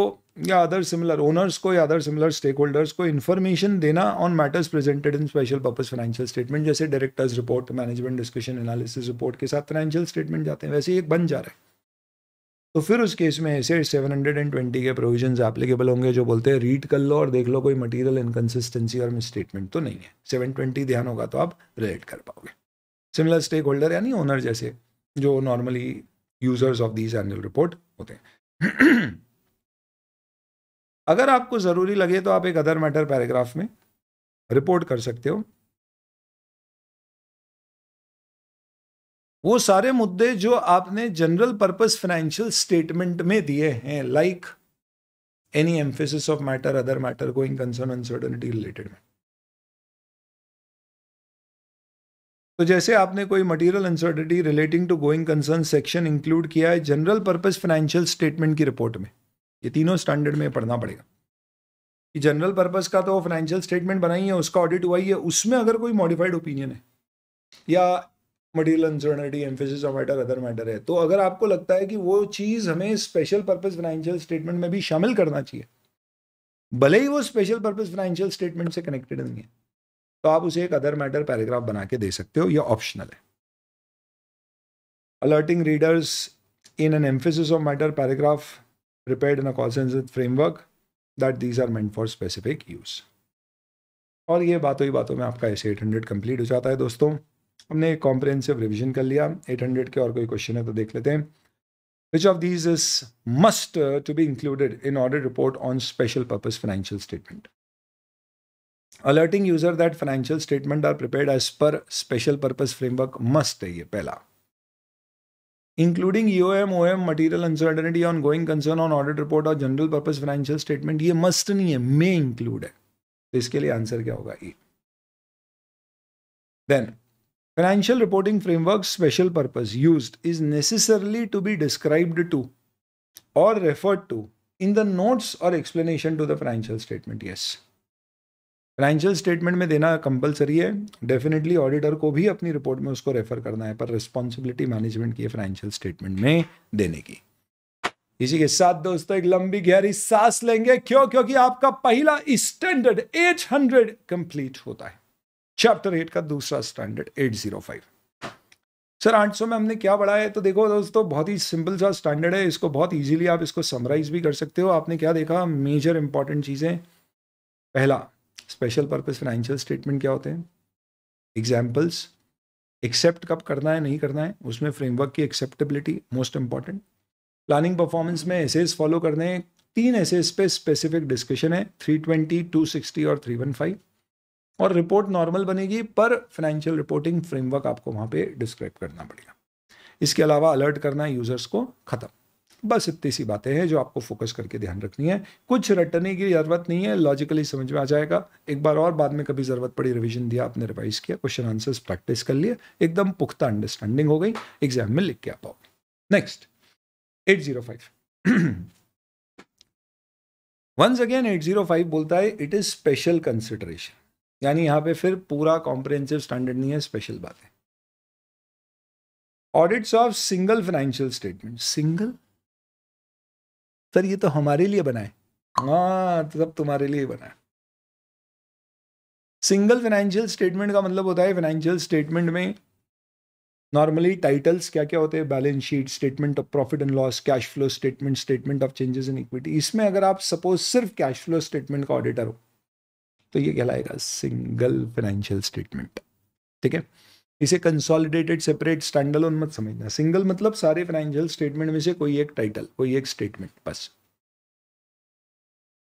या अदर सिमिलर ओनर्स को या अदर सिमिलर स्टेक होल्डर्स को इन्फॉर्मेशन देना on matters presented in special purpose financial statement, जैसे directors report, management discussion analysis report के साथ फाइनेंशियल स्टेटमेंट जाते हैं, वैसे ही एक बन जा रहा है। तो फिर उस केस में ऐसे 720 के प्रोविजंस एप्लीकेबल होंगे, जो बोलते हैं रीड कर लो और देख लो कोई मटीरियल इनकंसिस्टेंसी और मिसस्टेटमेंट तो नहीं है। 720 ध्यान होगा तो आप रिलेट कर पाओगे। सिमिलर स्टेक होल्डर यानी ओनर जैसे, जो normally users of these annual report होते हैं। अगर आपको जरूरी लगे तो आप एक अदर मैटर पैराग्राफ में रिपोर्ट कर सकते हो वो सारे मुद्दे जो आपने जनरल पर्पस फाइनेंशियल स्टेटमेंट में दिए हैं, like any emphasis of matter, other matter, going concern, uncertainty related में। तो जैसे आपने कोई material uncertainty relating to going concern section include किया है जनरल पर्पस फाइनेंशियल स्टेटमेंट की रिपोर्ट में, ये तीनों स्टैंडर्ड में पढ़ना पड़ेगा कि जनरल पर्पस का तो फाइनेंशियल स्टेटमेंट बनाई है, उसका ऑडिट हुआ ही है, उसमें अगर कोई मॉडिफाइड ओपिनियन है या material uncertainty, emphasis of matter, other matter है, तो अगर आपको लगता है कि वो चीज हमें स्पेशल पर्पस फाइनेंशियल स्टेटमेंट में भी शामिल करना चाहिए, भले ही वो स्पेशल पर्पस फाइनेंशियल स्टेटमेंट से कनेक्टेड नहीं है, तो आप उसे एक अदर मैटर पैराग्राफ बना के दे सकते हो, यह ऑप्शनल है। Alerting readers in an emphasis of matter paragraph prepared in accordance with framework that these are meant for specific use। और ये बातों में आपका ऐसे 800 कंप्लीट हो जाता है। दोस्तों, हमने एक कॉम्प्रिहेंसिव रिवीजन कर लिया 800 के, और कोई क्वेश्चन है तो देख लेते हैं। Which of these is must to be included in audit report on special purpose financial statement? Alerting user that financial statement are prepared as per special purpose framework must है ये पहला। Including EOM, OM, material uncertainty on going concern on audit report और general purpose financial statement, ये must नहीं है, may include है। तो इसके लिए आंसर क्या होगा? E। Then, financial reporting framework special purpose used is necessarily to be described to or referred to in the notes or explanation to the financial statement. Yes. Financial statement में देना compulsory है, definitely auditor को भी अपनी report में उसको refer करना है, पर रिस्पॉन्सिबिलिटी मैनेजमेंट की है फाइनेंशियल स्टेटमेंट में देने की। इसी के साथ दोस्तों एक लंबी गहरी सांस लेंगे, क्योंकि आपका पहला स्टैंडर्ड 800 कंप्लीट होता है, चैप्टर 8 का दूसरा स्टैंडर्ड 805। सर 800 में हमने क्या पढ़ा है? तो देखो दोस्तों, बहुत ही सिंपल सा स्टैंडर्ड है, इसको बहुत इजीली आप इसको समराइज भी कर सकते हो। आपने क्या देखा? मेजर इंपॉर्टेंट चीजें, पहला स्पेशल पर्पस फाइनेंशियल स्टेटमेंट क्या होते हैं, एग्जाम्पल्स, एक्सेप्ट कब करना है नहीं करना है, उसमें फ्रेमवर्क की acceptability most important. Planning performance में एसेस फॉलो करने हैं, 3 एसेस पे स्पेसिफिक डिस्कशन है, 320, 260 और 315। और रिपोर्ट नॉर्मल बनेगी, पर फाइनेंशियल रिपोर्टिंग फ्रेमवर्क आपको वहां पे डिस्क्राइब करना पड़ेगा। इसके अलावा अलर्ट करना यूजर्स को, खत्म। बस इतनी सी बातें हैं जो आपको फोकस करके ध्यान रखनी है, कुछ रटने की जरूरत नहीं है, लॉजिकली समझ में आ जाएगा। एक बार और बाद में कभी जरूरत पड़ी, रिवीजन दिया आपने, रिवाइज किया, क्वेश्चन आंसर्स प्रैक्टिस कर लिए, एकदम पुख्ता अंडरस्टैंडिंग हो गई, एग्जाम में लिख के आ पाओगे। नेक्स्ट 805। वंस अगेन 805 बोलता है इट इज स्पेशल कंसिडरेशन, यानी यहां पे फिर पूरा कॉम्प्रिहेंसिव स्टैंडर्ड नहीं है, स्पेशल बात है। Audits of single financial statement. Single sir ये तो हमारे लिए बना है, हाँ तो सब तुम्हारे लिए बना है। सिंगल फाइनेंशियल स्टेटमेंट का मतलब होता है फाइनेंशियल स्टेटमेंट में नॉर्मली टाइटल्स क्या क्या होते हैं, balance sheet, statement of profit and loss, cash flow statement, statement of changes in equity. इसमें अगर आप सपोज सिर्फ कैश फ्लो स्टेटमेंट का ऑडिटर हो तो ये कहलाएगा सिंगल फाइनेंशियल स्टेटमेंट, ठीक है। इसे कंसोलिडेटेड सेपरेट स्टैंडअलोन मत समझना। सिंगल मतलब सारे फाइनेंशियल स्टेटमेंट में से कोई एक टाइटल, कोई एक स्टेटमेंट, बस।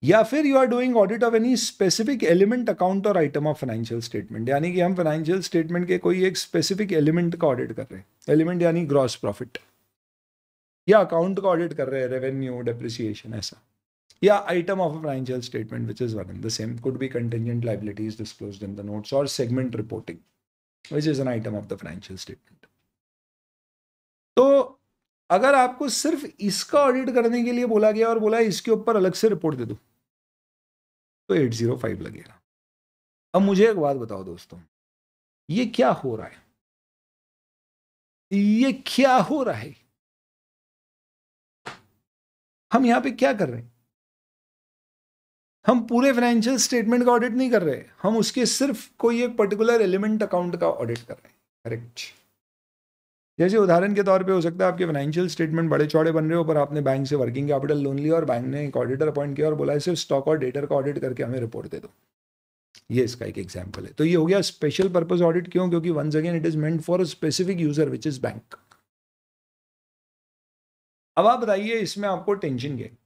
या फिर you are doing audit of any specific element, account और आइटम ऑफ फाइनेंशियल स्टेटमेंट, यानी कि हम फाइनेंशियल स्टेटमेंट के कोई एक स्पेसिफिक एलिमेंट का ऑडिट कर रहे हैं, एलिमेंट यानी ग्रॉस प्रॉफिट, या अकाउंट का ऑडिट कर रहे हैं, रेवेन्यू, डेप्रिसिएशन, ऐसा, या item of financial statement which is one and the same, could be contingent liabilities disclosed in the notes, और segment reporting which is an item of the financial statement. तो अगर आपको सिर्फ इसका ऑडिट करने के लिए बोला गया और बोला इसके ऊपर अलग से रिपोर्ट दे दो, तो 805 लगेगा। अब मुझे एक बात बताओ दोस्तों, ये क्या हो रहा है? ये क्या हो रहा है? हम यहां पे क्या कर रहे हैं? हम पूरे फाइनेंशियल स्टेटमेंट का ऑडिट नहीं कर रहे, हम उसके सिर्फ कोई एक पर्टिकुलर एलिमेंट अकाउंट का ऑडिट कर रहे हैं। करेक्ट। जैसे उदाहरण के तौर पे हो सकता है आपके फाइनेंशियल स्टेटमेंट बड़े चौड़े बन रहे हो, पर आपने बैंक से वर्किंग कैपिटल लोन लिया और बैंक ने एक ऑडिटर अपॉइंट किया और बोला है सिर्फ स्टॉक और डेटर का ऑडिट करके हमें रिपोर्ट दे दो। ये इसका एक एग्जांपल है। तो ये हो गया स्पेशल पर्पस ऑडिट। क्यों? क्योंकि once again it is meant for a specific user which is bank. अब आप बताइए इसमें आपको टेंशन क्या है,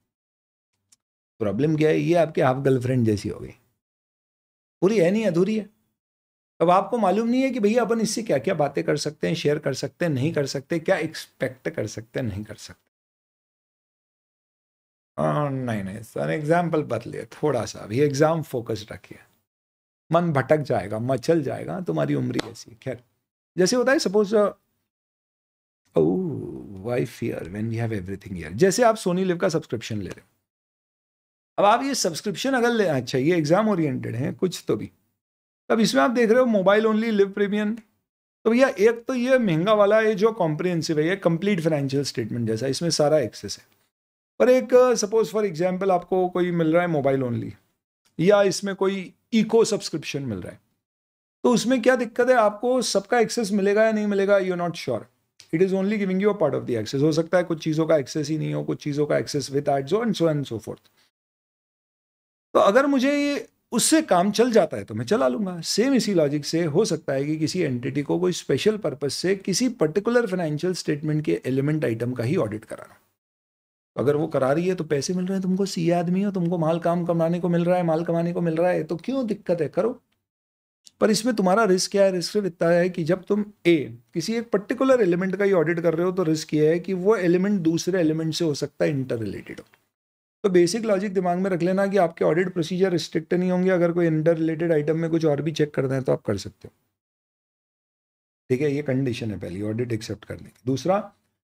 प्रॉब्लम क्या है? ये आपके हाफ गर्लफ्रेंड जैसी हो गई, पूरी है नहीं अधूरी है। अब आपको मालूम नहीं है कि भैया अपन इससे क्या क्या बातें कर सकते हैं, शेयर कर सकते हैं, नहीं कर सकते, क्या एक्सपेक्ट कर सकते हैं, नहीं कर सकते। नहीं नहीं सर, एग्जाम्पल बदलिए थोड़ा सा, अभी एग्जाम फोकस रखिए, मन भटक जाएगा, मचल जाएगा, तुम्हारी उम्र ऐसी। खैर, जैसे होता है suppose why fear when we have everything here. जैसे आप सोनी लिव का सब्सक्रिप्शन ले रहे हो, अब आप ये सब्सक्रिप्शन अगर ले, अच्छा ये एग्जाम ओरिएंटेड है कुछ तो भी, अब इसमें आप देख रहे हो मोबाइल ओनली लिव प्रीमियम, तो भैया एक तो ये महंगा वाला है जो कॉम्प्रिहेंसिव है, ये कंप्लीट फाइनेंशियल स्टेटमेंट जैसा, इसमें सारा एक्सेस है। पर एक सपोज फॉर एग्जांपल आपको कोई मिल रहा है मोबाइल ओनली, या इसमें कोई इको सब्सक्रिप्शन मिल रहा है, तो उसमें क्या दिक्कत है? आपको सबका एक्सेस मिलेगा या नहीं मिलेगा, you are not sure. It is only giving you a part of the access. हो सकता है कुछ चीज़ों का एक्सेस ही नहीं हो, कुछ चीज़ों का एक्सेस विद एड्स हो, एंड सो फोर्थ। तो अगर मुझे ये उससे काम चल जाता है तो मैं चला लूंगा। सेम इसी लॉजिक से हो सकता है कि किसी एंटिटी को कोई स्पेशल पर्पस से किसी पर्टिकुलर फाइनेंशियल स्टेटमेंट के एलिमेंट आइटम का ही ऑडिट कराना। अगर वो करा रही है तो पैसे मिल रहे हैं, तुमको सीए आदमी हो, तुमको माल काम कमाने को मिल रहा है, माल कमाने को मिल रहा है, तो क्यों दिक्कत है? करो। पर इसमें तुम्हारा रिस्क क्या है? रिस्क सिर्फ इतना है कि जब तुम किसी एक पर्टिकुलर एलिमेंट का ही ऑडिट कर रहे हो, तो रिस्क ये है कि वो एलिमेंट दूसरे एलिमेंट से हो सकता है इंटर रिलेटेड हो। तो बेसिक लॉजिक दिमाग में रख लेना कि आपके ऑडिट प्रोसीजर रिस्ट्रिक्ट नहीं होंगे। अगर कोई इंटर रिलेटेड आइटम में कुछ और भी चेक करना है तो आप कर सकते हो। ठीक है, ये कंडीशन है पहली ऑडिट एक्सेप्ट करने की। दूसरा,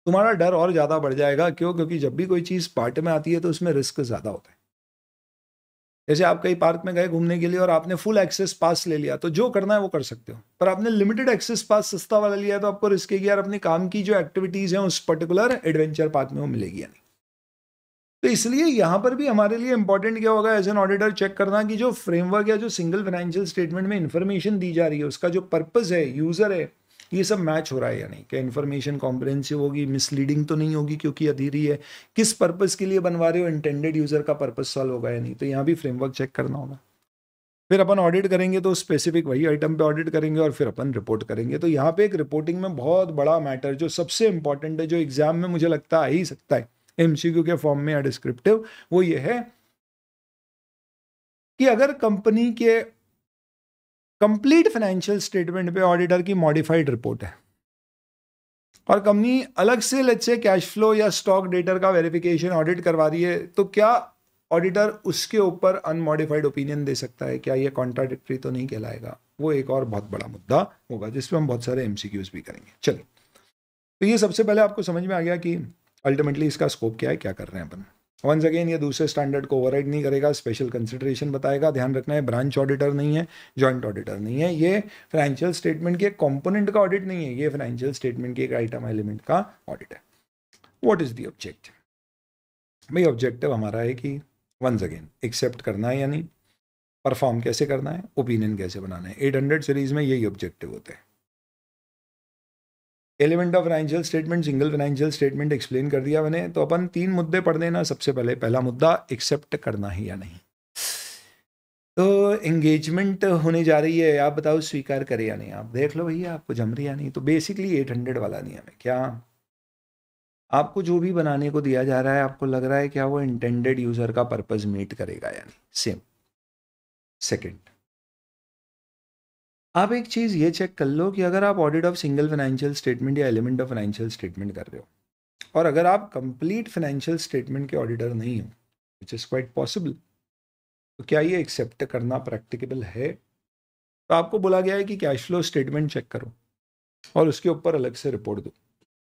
तुम्हारा डर और ज़्यादा बढ़ जाएगा। क्यों? क्योंकि जब भी कोई चीज़ पार्ट में आती है तो उसमें रिस्क ज़्यादा होता है। जैसे आप कहीं पार्क में गए घूमने के लिए और आपने फुल एक्सेस पास ले लिया, तो जो करना है वो कर सकते हो। पर आपने लिमिटेड एक्सेस पास सस्ता वाला लिया, तो आपको रिस्क है कि यार अपने काम की जो एक्टिविटीज़ हैं उस पर्टिकुलर एडवेंचर पार्क में वो मिलेगी या नहीं। तो इसलिए यहां पर भी हमारे लिए इंपॉर्टेंट क्या होगा एज एन ऑडिटर, चेक करना कि जो फ्रेमवर्क या जो सिंगल फाइनेंशियल स्टेटमेंट में इंफॉर्मेशन दी जा रही है उसका जो पर्पस है, यूजर है, ये सब मैच हो रहा है या नहीं। क्या इन्फॉर्मेशन कॉम्प्रिहेंसिव होगी, मिसलीडिंग तो नहीं होगी क्योंकि अधूरी है, किस पर्पस के लिए बनवा रहे हो, इंटेंडेड यूजर का पर्पस सॉल्व होगा या नहीं। तो यहाँ भी फ्रेमवर्क चेक करना होगा। फिर अपन ऑडिट करेंगे तो स्पेसिफिक वही आइटम पे ऑडिट करेंगे और फिर अपन रिपोर्ट करेंगे। तो यहाँ पे एक रिपोर्टिंग में बहुत बड़ा मैटर जो सबसे इंपॉर्टेंट है, जो एग्जाम में मुझे लगता आ ही सकता है एमसीक्यू के फॉर्म में या डिस्क्रिप्टिव, वो ये है कि अगर कंपनी के कंप्लीट फाइनेंशियल स्टेटमेंट पे ऑडिटर की मॉडिफाइड रिपोर्ट है और कंपनी अलग से लेट्स से कैश फ्लो या स्टॉक डेटर का वेरिफिकेशन ऑडिट करवा रही है, तो क्या ऑडिटर उसके ऊपर अनमॉडिफाइड ओपिनियन दे सकता है? क्या ये कॉन्ट्राडिक्टरी तो नहीं कहलाएगा? वो एक और बहुत बड़ा मुद्दा होगा जिसपे हम बहुत सारे एमसीक्यूज भी करेंगे। चलिए, तो ये सबसे पहले आपको समझ में आ गया कि अल्टीमेटली इसका स्कोप क्या है, क्या कर रहे हैं अपन। वंस अगेन, ये दूसरे स्टैंडर्ड को ओवरराइड नहीं करेगा, स्पेशल कंसिडरेशन बताएगा। ध्यान रखना है, ब्रांच ऑडिटर नहीं है, जॉइंट ऑडिटर नहीं है, ये फाइनेंशियल स्टेटमेंट के कंपोनेंट का ऑडिट नहीं है, ये फाइनेंशियल स्टेटमेंट के एक आइटम एलिमेंट का ऑडिट है। What is the objective? भाई ऑब्जेक्टिव हमारा है कि वंस अगेन एक्सेप्ट करना है या नहीं, परफॉर्म कैसे करना है, ओपिनियन कैसे बनाना है। 800 सीरीज में यही ऑब्जेक्टिव होते हैं। Element of financial statement, single financial statement explain कर दिया मैंने। तो अपन 3 मुद्दे पढ़ देना। सबसे पहले पहला मुद्दा, एक्सेप्ट करना है या नहीं। तो एंगेजमेंट होने जा रही है, आप बताओ स्वीकार करें या नहीं। आप देख लो भैया आपको जम रही या नहीं। तो बेसिकली 800 वाला नियम है क्या, आपको जो भी बनाने को दिया जा रहा है, आपको लग रहा है क्या वो इंटेंडेड यूजर का पर्पस मीट करेगा या नहीं। सेम। सेकंड, आप एक चीज ये चेक कर लो कि अगर आप audit of single financial statement या एलिमेंट ऑफ फाइनेंशियल स्टेटमेंट कर रहे हो, और अगर आप कंप्लीट फाइनेंशियल स्टेटमेंट के ऑडिटर नहीं हो, विच इज क्वाइट पॉसिबल, तो क्या ये एक्सेप्ट करना प्रैक्टिकेबल है? तो आपको बोला गया है कि कैश फ्लो स्टेटमेंट चेक करो और उसके ऊपर अलग से रिपोर्ट दो।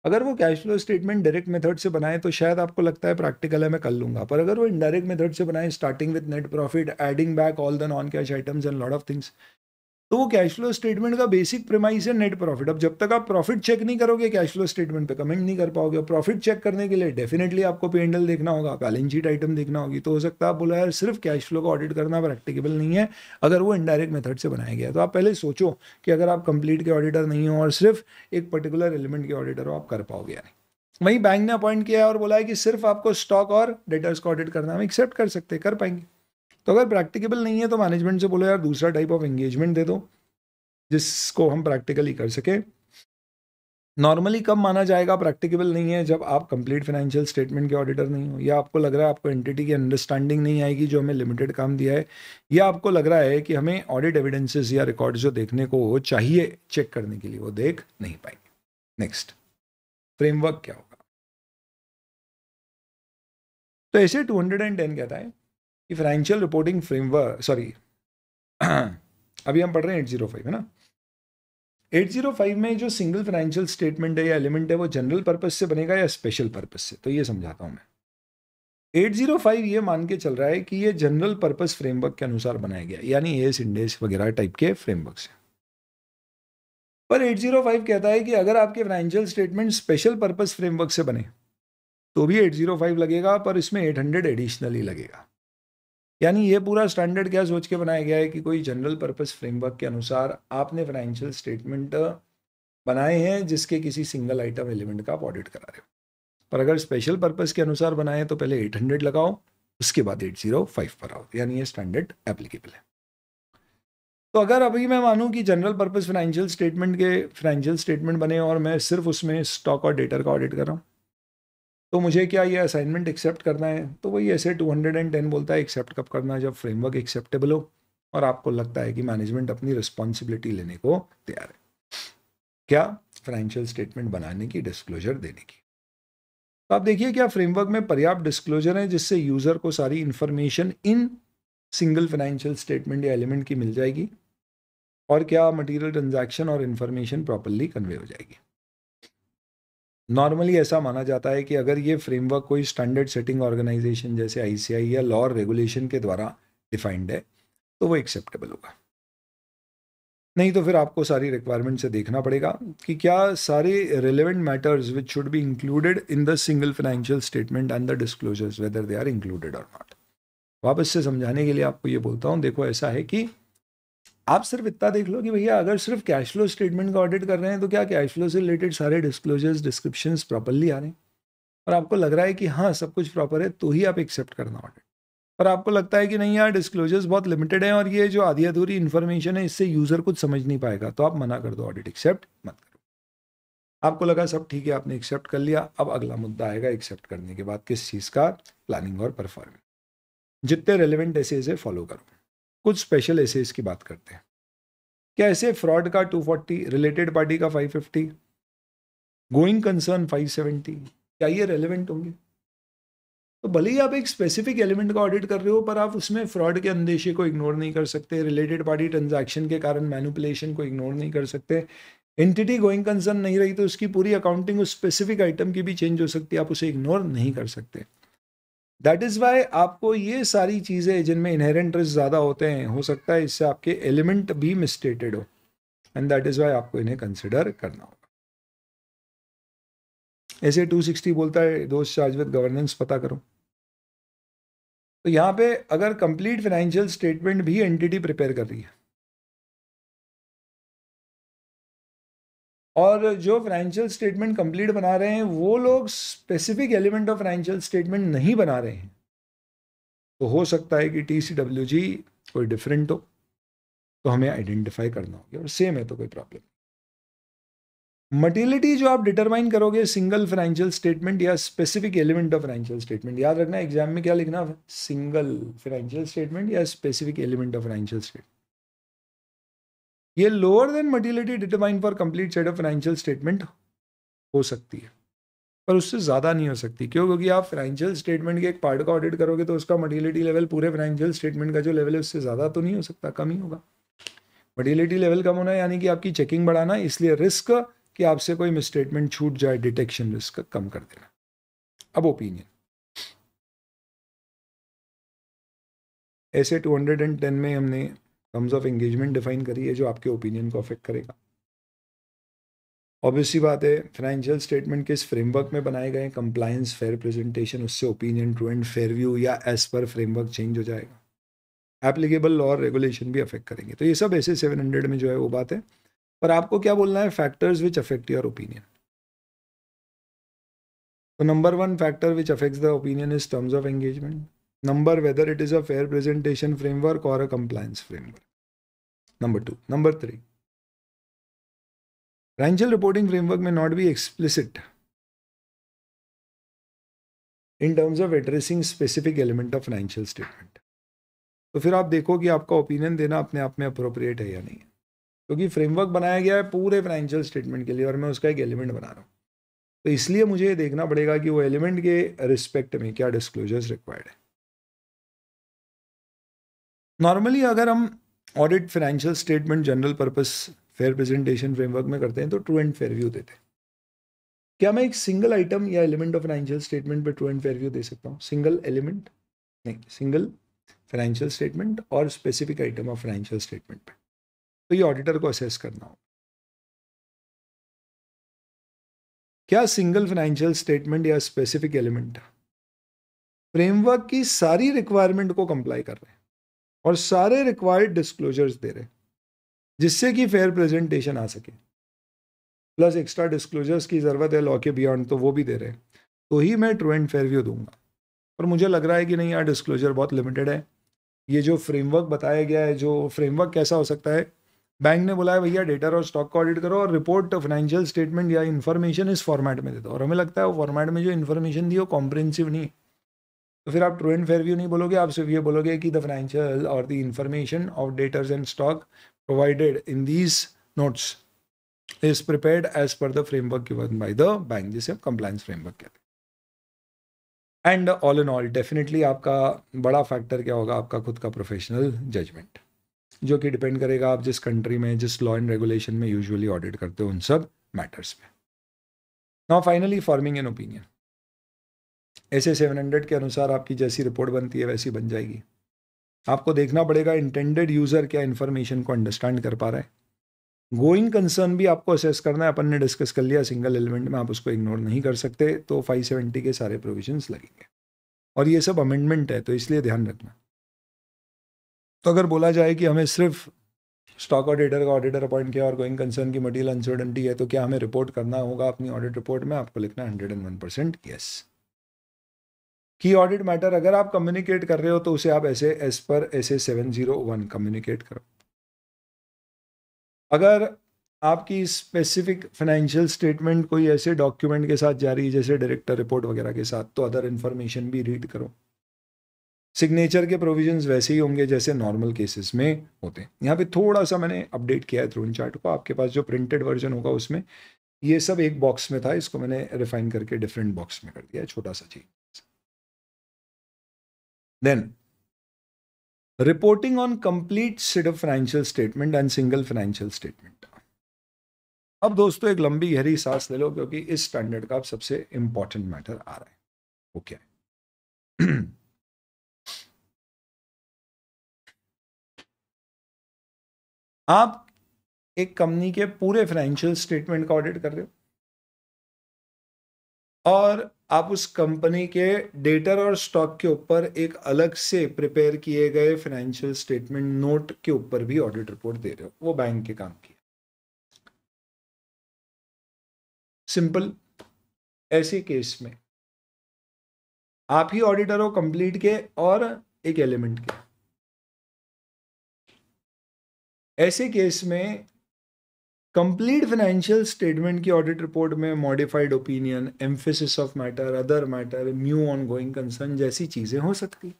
अगर वो cash flow statement direct method से बनाए तो शायद आपको लगता है प्रैक्टिकल है, मैं कर लूंगा, पर अगर वो इनडायरेक्ट मेथड से बनाए, starting with net profit, adding back all the non cash items and lot of things, तो वो कैश फ्लो स्टेटमेंट का बेसिक प्रेमाइस है नेट प्रॉफिट। अब जब तक आप प्रॉफिट चेक नहीं करोगे, कैश फ्लो स्टेटमेंट पे कमेंट नहीं कर पाओगे। प्रॉफिट चेक करने के लिए डेफिनेटली आपको P&L देखना होगा, बैलेंस शीट आइटम देखना होगी। तो हो सकता है आप बोला यार सिर्फ कैश फ्लो का ऑडिट करना प्रैक्टिकेबल नहीं है अगर वो इनडायरेक्ट मेथड से बनाया गया है। तो आप पहले सोचो कि अगर आप कंप्लीट के ऑडिटर नहीं हो और सिर्फ एक पर्टिकुलर एलिमेंट के ऑडिटर हो, आप कर पाओगे या नहीं। वहीं बैंक ने अपॉइंट किया है और बोला है कि सिर्फ आपको स्टॉक और डेटर्स का ऑडिट करना है, हम एक्सेप्ट कर सकते हैं, कर पाएंगे। तो अगर प्रैक्टिकेबल नहीं है तो मैनेजमेंट से बोलो यार दूसरा टाइप ऑफ एंगेजमेंट दे दो जिसको हम प्रैक्टिकली कर सके। नॉर्मली कब माना जाएगा प्रैक्टिकेबल नहीं है? जब आप कंप्लीट फाइनेंशियल स्टेटमेंट के ऑडिटर नहीं हो, या आपको लग रहा है आपको एंटिटी की अंडरस्टैंडिंग नहीं आएगी जो हमें लिमिटेड काम दिया है, या आपको लग रहा है कि हमें ऑडिट एविडेंसेस या रिकॉर्ड जो देखने को चाहिए चेक करने के लिए वो देख नहीं पाएंगे। नेक्स्ट, फ्रेमवर्क क्या होगा? तो ऐसे 210 कहता है कि फाइनेंशियल रिपोर्टिंग फ्रेमवर्क, सॉरी अभी हम पढ़ रहे हैं 805 है ना। 805 में जो सिंगल फाइनेंशियल स्टेटमेंट है या एलिमेंट है वो जनरल पर्पस से बनेगा या स्पेशल पर्पस से, तो ये समझाता हूं मैं। 805 ये मान के चल रहा है कि ये जनरल पर्पस फ्रेमवर्क के अनुसार बनाया गया, यानी एस इंडेस वगैरह टाइप के फ्रेमवर्क से। पर 805 कहता है कि अगर आपके financial statement special purpose framework से बने तो भी 805 लगेगा, पर इसमें 800 एडिशनली लगेगा। यानी ये पूरा स्टैंडर्ड क्या सोच के बनाया गया है कि कोई जनरल पर्पस फ्रेमवर्क के अनुसार आपने फाइनेंशियल स्टेटमेंट बनाए हैं जिसके किसी सिंगल आइटम एलिमेंट का आप ऑडिट करा रहे हो। पर अगर स्पेशल पर्पस के अनुसार बनाए तो पहले 800 लगाओ, उसके बाद 805 पर आओ, यानी ये स्टैंडर्ड एप्लीकेबल है। तो अगर अभी मैं मानूं कि जनरल पर्पस फाइनेंशियल स्टेटमेंट बने और मैं सिर्फ उसमें स्टॉक और डेटर का ऑडिट कर रहा हूं, तो मुझे क्या ये असाइनमेंट एक्सेप्ट करना है? तो वही ऐसे 210 बोलता है एक्सेप्ट कब करना है, जब फ्रेमवर्क एक्सेप्टेबल हो और आपको लगता है कि मैनेजमेंट अपनी रिस्पॉन्सिबिलिटी लेने को तैयार है। क्या? फाइनेंशियल स्टेटमेंट बनाने की, डिस्क्लोजर देने की। तो आप देखिए क्या फ्रेमवर्क में पर्याप्त डिस्क्लोजर है जिससे यूजर को सारी information in single financial statement या एलिमेंट की मिल जाएगी, और क्या मटेरियल ट्रांजैक्शन और इंफॉर्मेशन प्रॉपर्ली कन्वे हो जाएगी। नॉर्मली ऐसा माना जाता है कि अगर ये फ्रेमवर्क कोई स्टैंडर्ड सेटिंग ऑर्गेनाइजेशन जैसे आईसीआई या लॉ और रेगुलेशन के द्वारा डिफाइंड है तो वो एक्सेप्टेबल होगा। नहीं तो फिर आपको सारी रिक्वायरमेंट से देखना पड़ेगा कि क्या सारे relevant matters which should be included in the single financial statement and the disclosures whether they are included और नॉट। वापस से समझाने के लिए आपको ये बोलता हूँ, देखो ऐसा है कि आप सिर्फ इतना देख लो कि भैया अगर सिर्फ कैश फ्लो स्टेटमेंट का ऑडिट कर रहे हैं तो क्या कैश फ्लो से रिलेटेड सारे डिस्क्लोजर्स डिस्क्रिप्शंस प्रॉपर्ली आ रहे हैं, और आपको लग रहा है कि हाँ सब कुछ प्रॉपर है, तो ही आप एक्सेप्ट करना ऑडिट। पर आपको लगता है कि नहीं यार डिस्क्लोजर्स बहुत लिमिटेड हैं और ये जो आधी अधूरी इन्फॉर्मेशन है इससे यूजर कुछ समझ नहीं पाएगा, तो आप मना कर दो, ऑडिट एक्सेप्ट मत करो। आपको लगा सब ठीक है, आपने एक्सेप्ट कर लिया, अब अगला मुद्दा आएगा एक्सेप्ट करने के बाद किस चीज़ का? प्लानिंग और परफॉर्मिंग। जितने रेलिवेंट एसेज है फॉलो करो। कुछ स्पेशल एसेज की बात करते हैं। क्या ऐसे फ्रॉड का 240, रिलेटेड पार्टी का 550, गोइंग कंसर्न 570, क्या ये रेलिवेंट होंगे? तो भले ही आप एक स्पेसिफिक एलिमेंट का ऑडिट कर रहे हो पर आप उसमें फ्रॉड के अंदेशे को इग्नोर नहीं कर सकते, रिलेटेड पार्टी ट्रांजैक्शन के कारण मैनिपुलेशन को इग्नोर नहीं कर सकते। एंटिटी गोइंग कंसर्न नहीं रही तो उसकी पूरी अकाउंटिंग उस स्पेसिफिक आइटम की भी चेंज हो सकती है, आप उसे इग्नोर नहीं कर सकते। दैट इज वाई आपको ये सारी चीज़ें जिनमें इनहेरेंट रिस्क ज़्यादा होते हैं, हो सकता है इससे आपके एलिमेंट भी मिसस्टेटेड हो, एंड दैट इज वाई आपको इन्हें कंसिडर करना होगा। ऐसे 260 बोलता है दोस्त चार्ज विद गवर्नेंस पता करो। तो यहाँ पे अगर कंप्लीट फाइनेंशियल स्टेटमेंट भी एंटिटी प्रिपेयर कर रही है और जो फाइनेंशियल स्टेटमेंट कंप्लीट बना रहे हैं वो लोग specific element of financial statement नहीं बना रहे हैं, तो हो सकता है कि TCWG कोई डिफरेंट हो, तो हमें आइडेंटिफाई करना होगा, और सेम है तो कोई प्रॉब्लम। मटेरियलिटी जो आप डिटरमाइन करोगे सिंगल फाइनेंशियल स्टेटमेंट या specific element of financial statement, याद रखना एग्जाम में क्या लिखना, सिंगल फाइनेंशियल स्टेटमेंट या specific element of financial statement. ये lower than materiality determine for complete set of financial statement हो सकती है, पर उससे ज़्यादा नहीं हो सकती। क्यों? क्योंकि आप फाइनेंशियल स्टेटमेंट के एक पार्ट का ऑडिट करोगे तो उसका मटेरियलिटी लेवल पूरे फाइनेंशियल स्टेटमेंट का जो लेवल है उससे ज़्यादा तो नहीं हो सकता, कम ही होगा। मटेरियलिटी लेवल कम होना यानी कि आपकी चेकिंग बढ़ाना, इसलिए रिस्क कि आपसे कोई मिसस्टेटमेंट छूट जाए, डिटेक्शन रिस्क कम कर देना। अब ओपिनियन, ऐसे 210 में हमने टर्म्स ऑफ एंगेजमेंट डिफाइन करी है जो आपके ओपिनियन को अफेक्ट करेगा। ऑब्वियसली बात है, फाइनेंशियल स्टेटमेंट किस फ्रेमवर्क में बनाए गए, कंप्लायंस, फेयर प्रेजेंटेशन, उससे opinion, true and fair view या एज पर फ्रेमवर्क चेंज हो जाएगा। एप्लीकेबल लॉ और रेगुलेशन भी अफेक्ट करेंगे। तो ये सब ऐसे 700 में जो है वो बात है। पर आपको क्या बोलना है, factors which affect your opinion. तो number 1 factor which affects the opinion is terms of engagement. Number, whether it is a fair presentation framework और a compliance framework. Number 2, number 3, financial reporting framework may not be explicit in terms of addressing specific element of financial statement. तो फिर आप देखो कि आपका opinion देना अपने आप में अप्रोप्रिएट है या नहीं है, क्योंकि फ्रेमवर्क बनाया गया है पूरे फाइनेंशियल स्टेटमेंट के लिए और मैं उसका एक एलिमेंट बना रहा हूँ। तो इसलिए मुझे ये देखना पड़ेगा कि वो एलिमेंट के रिस्पेक्ट में क्या डिस्क्लोजर्स रिक्वायर्ड है। नॉर्मली अगर हम audit financial statement general purpose fair presentation framework में करते हैं तो ट्रू एंड फेयर व्यू देते हैं। क्या मैं एक सिंगल आइटम या एलिमेंट ऑफ फाइनेंशियल स्टेटमेंट पे ट्रू एंड फेयर व्यू दे सकता हूँ? सिंगल एलिमेंट नहीं, सिंगल फाइनेंशियल स्टेटमेंट और specific item of financial statement पे। तो ये ऑडिटर को असेस करना हो, क्या सिंगल फाइनेंशियल स्टेटमेंट या स्पेसिफिक एलिमेंट फ्रेमवर्क की सारी रिक्वायरमेंट को कंप्लाई कर रहे हैं और सारे रिक्वायर्ड डिस्क्लोजर्स दे रहे हैं जिससे कि फेयर प्रेजेंटेशन आ सके, प्लस एक्स्ट्रा डिस्क्लोजर्स की ज़रूरत है लॉ के बियॉन्ड तो वो भी दे रहे हैं, तो ही मैं ट्रू एंड फेयर व्यू दूंगा। पर मुझे लग रहा है कि नहीं यार, डिस्क्लोजर बहुत लिमिटेड है। ये जो फ्रेमवर्क बताया गया है, जो फ्रेमवर्क कैसा हो सकता है, बैंक ने बोला है भैया डेटा और स्टॉक का ऑडिट करो और रिपोर्ट फाइनेंशियल स्टेटमेंट या इन्फॉर्मेशन इस फॉर्मेट में दे दो, और हमें लगता है वो फॉर्मेट में जो इन्फॉर्मेशन दी वो कॉम्प्रिहेंसिव नहीं, तो फिर आप ट्रू एंड फेयर व्यू नहीं बोलोगे, आप सिर्फ ये बोलोगे कि द फाइनेंशियल और the information of debtors and stock provided in these notes is prepared as per the framework given by the bank, जिसे हम कंप्लायंस फ्रेमवर्क कहते हैं। And all in all definitely आपका बड़ा फैक्टर क्या होगा, आपका खुद का प्रोफेशनल जजमेंट, जो कि डिपेंड करेगा आप जिस कंट्री में, जिस लॉ एंड रेगुलेशन में यूजुअली ऑडिट करते हो उन सब मैटर्स में। Now finally forming an opinion, ऐसे 700 के अनुसार आपकी जैसी रिपोर्ट बनती है वैसी बन जाएगी। आपको देखना पड़ेगा इंटेंडेड यूजर क्या इन्फॉर्मेशन को अंडरस्टैंड कर पा रहा है। गोइंग कंसर्न भी आपको असेस करना है, अपन ने डिस्कस कर लिया, सिंगल एलिमेंट में आप उसको इग्नोर नहीं कर सकते, तो 570 के सारे प्रोविजंस लगेंगे और ये सब अमेंडमेंट है तो इसलिए ध्यान रखना। तो अगर बोला जाए कि हमें सिर्फ स्टॉक ऑडिटर का ऑडिटर अपॉइंट किया और गोइंग कंसर्न की मटीरियल अनसर्टेनिटी है, तो क्या हमें रिपोर्ट करना होगा अपनी ऑडिट रिपोर्ट में? आपको लिखना 101% यस। की ऑडिट मैटर अगर आप कम्युनिकेट कर रहे हो तो उसे आप ऐसे एज पर ऐसे 701 कम्युनिकेट करो। अगर आपकी स्पेसिफिक फाइनेंशियल स्टेटमेंट कोई ऐसे डॉक्यूमेंट के साथ जारी जैसे डायरेक्टर रिपोर्ट वगैरह के साथ, तो अदर इन्फॉर्मेशन भी रीड करो। सिग्नेचर के प्रोविजंस वैसे ही होंगे जैसे नॉर्मल केसेस में होते हैं। यहाँ पे थोड़ा सा मैंने अपडेट किया है थ्रू इन चार्ट को, आपके पास जो प्रिंटेड वर्जन होगा उसमें ये सब एक बॉक्स में था, इसको मैंने रिफाइन करके डिफरेंट बॉक्स में कर दिया है, छोटा सा चीज। Then reporting on complete set of financial statement and single financial statement. अब दोस्तों एक लंबी गहरी सांस ले लो, क्योंकि इस स्टैंडर्ड का सबसे इंपॉर्टेंट मैटर आ रहा है। ओके आप एक कंपनी के पूरे फाइनेंशियल स्टेटमेंट का ऑडिट कर रहे हो और आप उस कंपनी के डेटर और स्टॉक के ऊपर एक अलग से प्रिपेयर किए गए फाइनेंशियल स्टेटमेंट नोट के ऊपर भी ऑडिट रिपोर्ट दे रहे हो, वो बैंक के काम की। सिंपल, ऐसे केस में आप ही ऑडिटर हो कंप्लीट के और एक एलिमेंट के। ऐसे केस में कंप्लीट फाइनेंशियल स्टेटमेंट की ऑडिट रिपोर्ट में modified opinion, emphasis of matter, other matter, new on going concern जैसी चीजें हो सकती,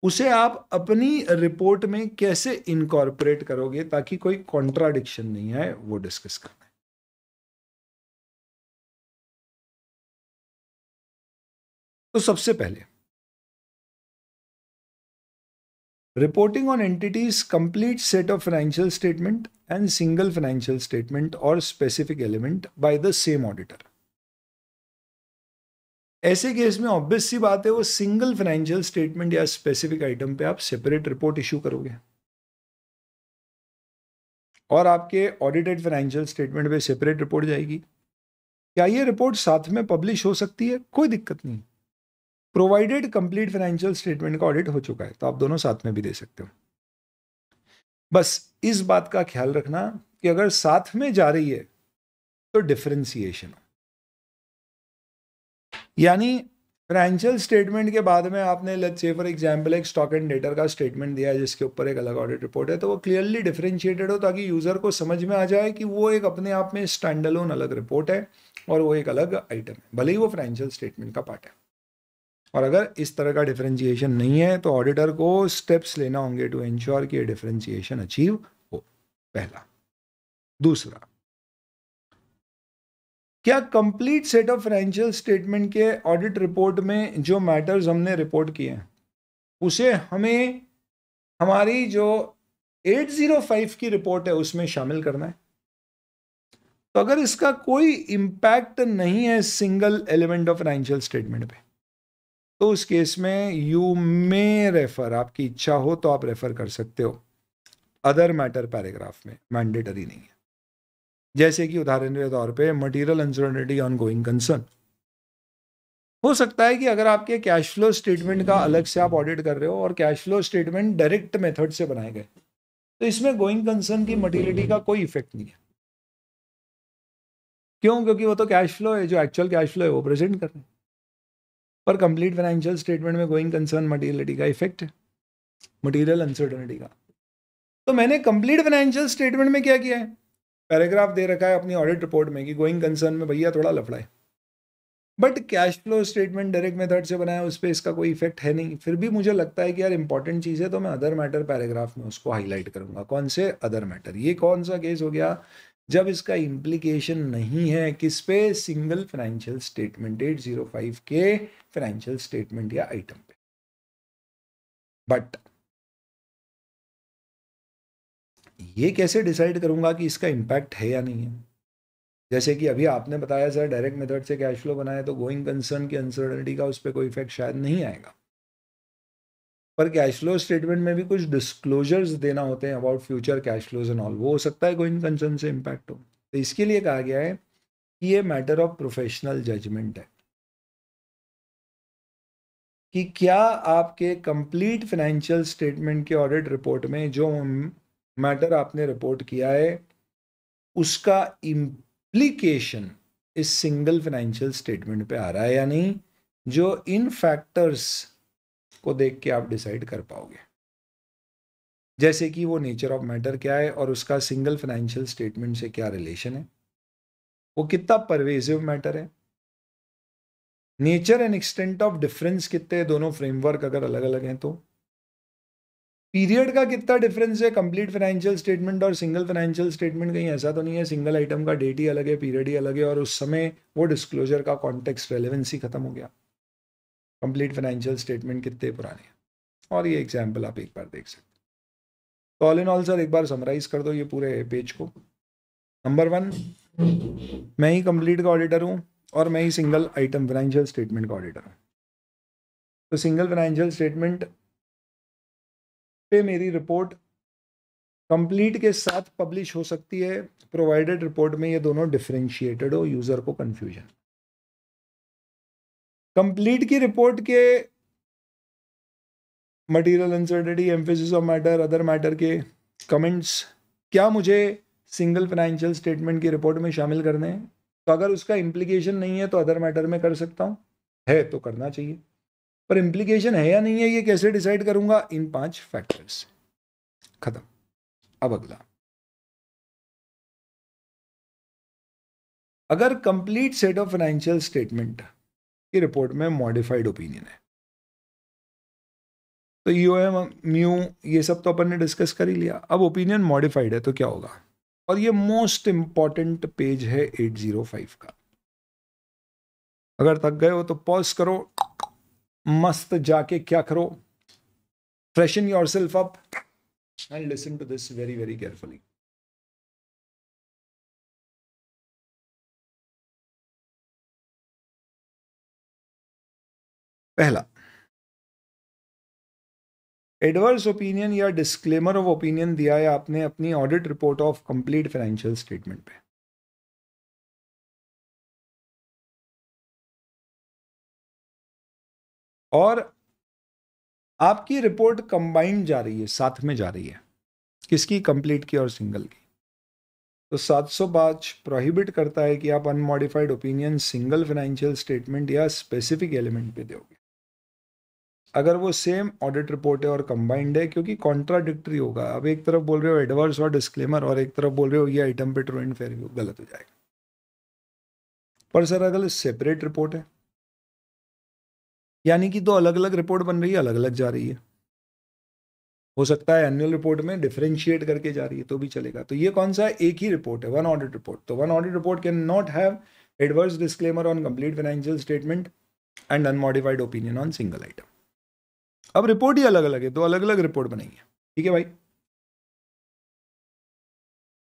उसे आप अपनी रिपोर्ट में कैसे इनकॉर्पोरेट करोगे ताकि कोई कॉन्ट्राडिक्शन नहीं है, वो डिस्कस करना है। तो सबसे पहले reporting on entities complete set of financial statement and single financial statement और specific element by the same auditor. ऐसे केस में ऑब्वियस सी बात है वो सिंगल फाइनेंशियल स्टेटमेंट या स्पेसिफिक आइटम पे आप सेपरेट रिपोर्ट इशू करोगे और आपके ऑडिटेड फाइनेंशियल स्टेटमेंट पे सेपरेट रिपोर्ट जाएगी। क्या ये रिपोर्ट साथ में पब्लिश हो सकती है? कोई दिक्कत नहीं, प्रोवाइडेड कंप्लीट फाइनेंशियल स्टेटमेंट का ऑडिट हो चुका है तो आप दोनों साथ में भी दे सकते हो। बस इस बात का ख्याल रखना कि अगर साथ में जा रही है तो डिफरेंशिएशन हो, यानी फाइनेंशियल स्टेटमेंट के बाद में आपने लेट्स से फॉर एग्जांपल एक स्टॉक एंड डेटर का स्टेटमेंट दिया है जिसके ऊपर एक अलग ऑडिट रिपोर्ट है, तो वो क्लियरली डिफरेंशिएटेड हो ताकि यूजर को समझ में आ जाए कि वो एक अपने आप में स्टैंड अलोन अलग रिपोर्ट है और वो एक अलग आइटम है, भले ही वो फाइनेंशियल स्टेटमेंट का पार्ट है। और अगर इस तरह का डिफरेंशिएशन नहीं है तो ऑडिटर को स्टेप्स लेना होंगे टू एंश्योर कि ये डिफरेंशिएशन अचीव हो, पहला। दूसरा, क्या complete set of financial statement के ऑडिट रिपोर्ट में जो मैटर्स हमने रिपोर्ट किए हैं उसे हमें हमारी जो 805 की रिपोर्ट है उसमें शामिल करना है? तो अगर इसका कोई इंपैक्ट नहीं है single element of financial statement पे तो उस केस में यू मे रेफर, आपकी इच्छा हो तो आप रेफर कर सकते हो अदर मैटर पैराग्राफ में, मैंडेटरी नहीं है। जैसे कि उदाहरण के तौर पे material uncertainty on going concern, हो सकता है कि अगर आपके कैश फ्लो स्टेटमेंट का अलग से आप ऑडिट कर रहे हो और cash flow statement direct method से बनाए गए तो इसमें गोइंग कंसर्न की मटेरियलिटी का कोई इफेक्ट नहीं है। क्यों? क्योंकि वो तो कैश फ्लो है, जो एक्चुअल कैश फ्लो है वो प्रेजेंट कर रहे हैं। पर कंप्लीट फाइनेंशियल स्टेटमेंट में गोइंग कंसर्न मटेरियलिटी का इफेक्ट है, मटेरियल अनसर्टेनिटी का। तो मैंने कंप्लीट फाइनेंशियल स्टेटमेंट में क्या किया है, पैराग्राफ दे रखा है अपनी ऑडिट रिपोर्ट में कि गोइंग कंसर्न में भैया थोड़ा लफड़ा है, but cash flow statement direct method से बनाया उस पर इसका कोई इफेक्ट है नहीं। फिर भी मुझे लगता है कि यार इंपॉर्टेंट चीज़ है तो मैं अदर मैटर पैराग्राफ में उसको हाईलाइट करूंगा। कौन से अदर मैटर? ये कौन सा केस हो गया जब इसका इम्प्लीकेशन नहीं है किस पे? सिंगल फाइनेंशियल स्टेटमेंट 805 के फाइनेंशियल स्टेटमेंट या आइटम पे। बट ये कैसे डिसाइड करूंगा कि इसका इम्पैक्ट है या नहीं है? जैसे कि अभी आपने बताया सर डायरेक्ट मेथड से कैश फ्लो बनाया तो गोइंग कंसर्न की अनसर्टेनिटी का उस पर कोई इफेक्ट शायद नहीं आएगा, पर कैश फ्लो स्टेटमेंट में भी कुछ डिस्क्लोजर्स देना होते हैं about future cash flows and all, वो हो सकता है गोइंग कंसर्न से इम्पैक्ट हो। तो इसके लिए कहा गया है कि ये मैटर ऑफ प्रोफेशनल जजमेंट है कि क्या आपके कंप्लीट फाइनेंशियल स्टेटमेंट के ऑडिट रिपोर्ट में जो मैटर आपने रिपोर्ट किया है उसका इम्प्लीकेशन इस सिंगल फाइनेंशियल स्टेटमेंट पे आ रहा है या नहीं, जो इन फैक्टर्स को देख के आप डिसाइड कर पाओगे। जैसे कि वो नेचर ऑफ मैटर क्या है और उसका सिंगल फाइनेंशियल स्टेटमेंट से क्या रिलेशन है, वो कितना परवेसिव मैटर है, nature and extent of difference कितने दोनों फ्रेमवर्क अगर अलग अलग हैं, तो पीरियड का कितना डिफरेंस है कंप्लीट फाइनेंशियल स्टेटमेंट और सिंगल फाइनेंशियल स्टेटमेंट। कहीं ऐसा तो नहीं है सिंगल आइटम का डेट ही अलग है, पीरियड ही अलग है और उस समय वो डिस्क्लोजर का कॉन्टेक्स्ट रेलेवेंसी खत्म हो गया। कंप्लीट फाइनेंशियल स्टेटमेंट कितने पुराने हैं, और ये एग्जाम्पल आप एक बार देख सकते हैं। तो ऑल इन ऑल सर एक बार समराइज कर दो ये पूरे पेज को। नंबर 1, मैं ही कंप्लीट का ऑडिटर हूँ और मैं ही सिंगल आइटम फाइनेंशियल स्टेटमेंट का ऑडिटर हूँ। तो सिंगल फाइनेंशियल स्टेटमेंट पे मेरी रिपोर्ट कंप्लीट के साथ पब्लिश हो सकती है प्रोवाइडेड रिपोर्ट में ये दोनों डिफरेंशिएटेड हो, यूजर को कंफ्यूजन। कंप्लीट की रिपोर्ट के material uncertainty, emphasis of matter, other matter के कमेंट्स क्या मुझे सिंगल फाइनेंशियल स्टेटमेंट की रिपोर्ट में शामिल करने हैं? तो अगर उसका इम्प्लीकेशन नहीं है तो अदर मैटर में कर सकता हूँ, है तो करना चाहिए। पर इम्प्लीकेशन है या नहीं है ये कैसे डिसाइड करूंगा? इन 5 फैक्टर्स। खत्म। अब अगला अगर complete set of financial statement की रिपोर्ट में मॉडिफाइड ओपिनियन है, तो ईओएम म्यू ये सब तो अपन ने डिस्कस कर ही लिया, अब ओपिनियन मॉडिफाइड है तो क्या होगा, और ये मोस्ट इंपॉर्टेंट पेज है 805 का। अगर थक गए हो तो पॉज करो, मस्त जाके क्या करो, freshen yourself up and listen to this very very carefully. पहला, एडवर्स ओपिनियन या डिस्क्लेमर ऑफ ओपिनियन दिया है आपने अपनी audit report of complete financial statement पे, और आपकी रिपोर्ट कंबाइंड जा रही है, साथ में जा रही है, किसकी, कंप्लीट की और सिंगल की। तो 705 प्रोहिबिट करता है कि आप unmodified opinion single financial statement या स्पेसिफिक एलिमेंट पे दोगे अगर वो सेम ऑडिट रिपोर्ट है और कंबाइंड है, क्योंकि कॉन्ट्राडिक्टरी होगा। अब एक तरफ बोल रहे हो एडवर्स और डिस्क्लेमर, और एक तरफ बोल रहे हो ये आइटम पे ट्रू एंड फेयर व्यू, गलत हो जाएगा। पर सर अगर सेपरेट रिपोर्ट है, यानी कि दो अलग अलग रिपोर्ट बन रही है, अलग अलग जा रही है, हो सकता है एनुअल रिपोर्ट में डिफरेंशिएट करके जा रही है तो भी चलेगा। तो ये कौन सा है, एक ही रिपोर्ट है, वन ऑडिट रिपोर्ट। तो one audit report can not have adverse disclaimer on complete financial statement and unmodified opinion on single item. अब रिपोर्ट ही अलग अलग है, दो अलग अलग रिपोर्ट बनेंगे, ठीक है भाई।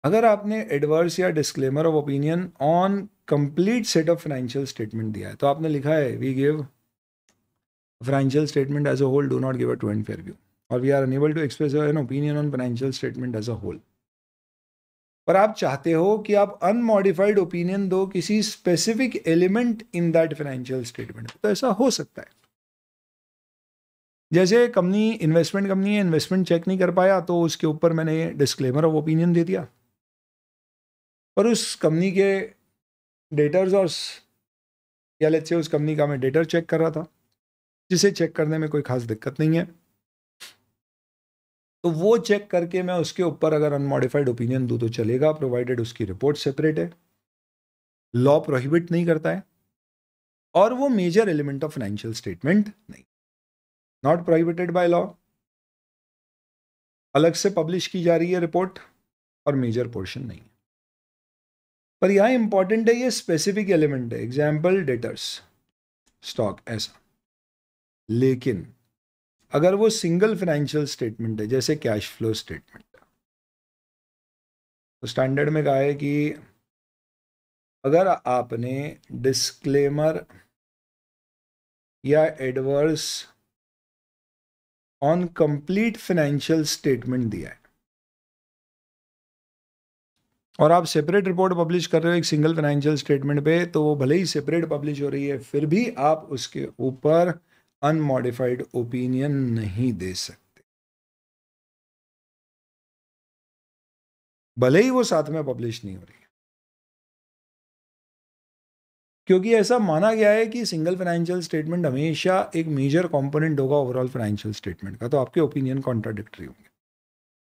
अगर आपने एडवर्स या disclaimer of opinion on complete set of financial statement दिया है, तो आपने लिखा है we give financial statement as a whole, do not give a true and fair view, और we are unable to express an opinion on financial statement as a whole. पर आप चाहते हो कि आप अनमॉडिफाइड ओपिनियन दो किसी specific element in that financial statement, तो ऐसा हो सकता है। जैसे कंपनी इन्वेस्टमेंट कंपनी है, इन्वेस्टमेंट चेक नहीं कर पाया तो उसके ऊपर मैंने डिस्क्लेमर ऑफ ओपिनियन दे दिया, पर उस कंपनी के डेटर्स और या लेट्स से उस कंपनी का मैं डेटर चेक कर रहा था, जिसे चेक करने में कोई खास दिक्कत नहीं है, तो वो चेक करके मैं उसके ऊपर अगर अनमॉडिफाइड ओपिनियन दूं तो चलेगा, प्रोवाइडेड उसकी रिपोर्ट सेपरेट है, लॉ प्रोहिबिट नहीं करता है, और वो major element of financial statement नहीं, नॉट प्रोहिबिटेड बाय लॉ, अलग से पब्लिश की जा रही है रिपोर्ट, और मेजर पोर्शन नहीं है। पर यहां इंपॉर्टेंट है ये स्पेसिफिक एलिमेंट है, एग्जाम्पल डेटर्स स्टॉक ऐसा। लेकिन अगर वो सिंगल फाइनेंशियल स्टेटमेंट है जैसे कैश फ्लो स्टेटमेंट, तो स्टैंडर्ड में कहा है कि अगर आपने डिस्क्लेमर या adverse on complete financial statement दिया है और आप सेपरेट रिपोर्ट पब्लिश कर रहे हो एक सिंगल फाइनेंशियल स्टेटमेंट पे, तो वो भले ही सेपरेट पब्लिश हो रही है, फिर भी आप उसके ऊपर अनमॉडिफाइड ओपिनियन नहीं दे सकते, भले ही वो साथ में पब्लिश नहीं हो रही है। क्योंकि ऐसा माना गया है कि सिंगल फाइनेंशियल स्टेटमेंट हमेशा एक मेजर कंपोनेंट होगा ओवरऑल फाइनेंशियल स्टेटमेंट का, तो आपके ओपिनियन कॉन्ट्राडिक्टरी होंगे।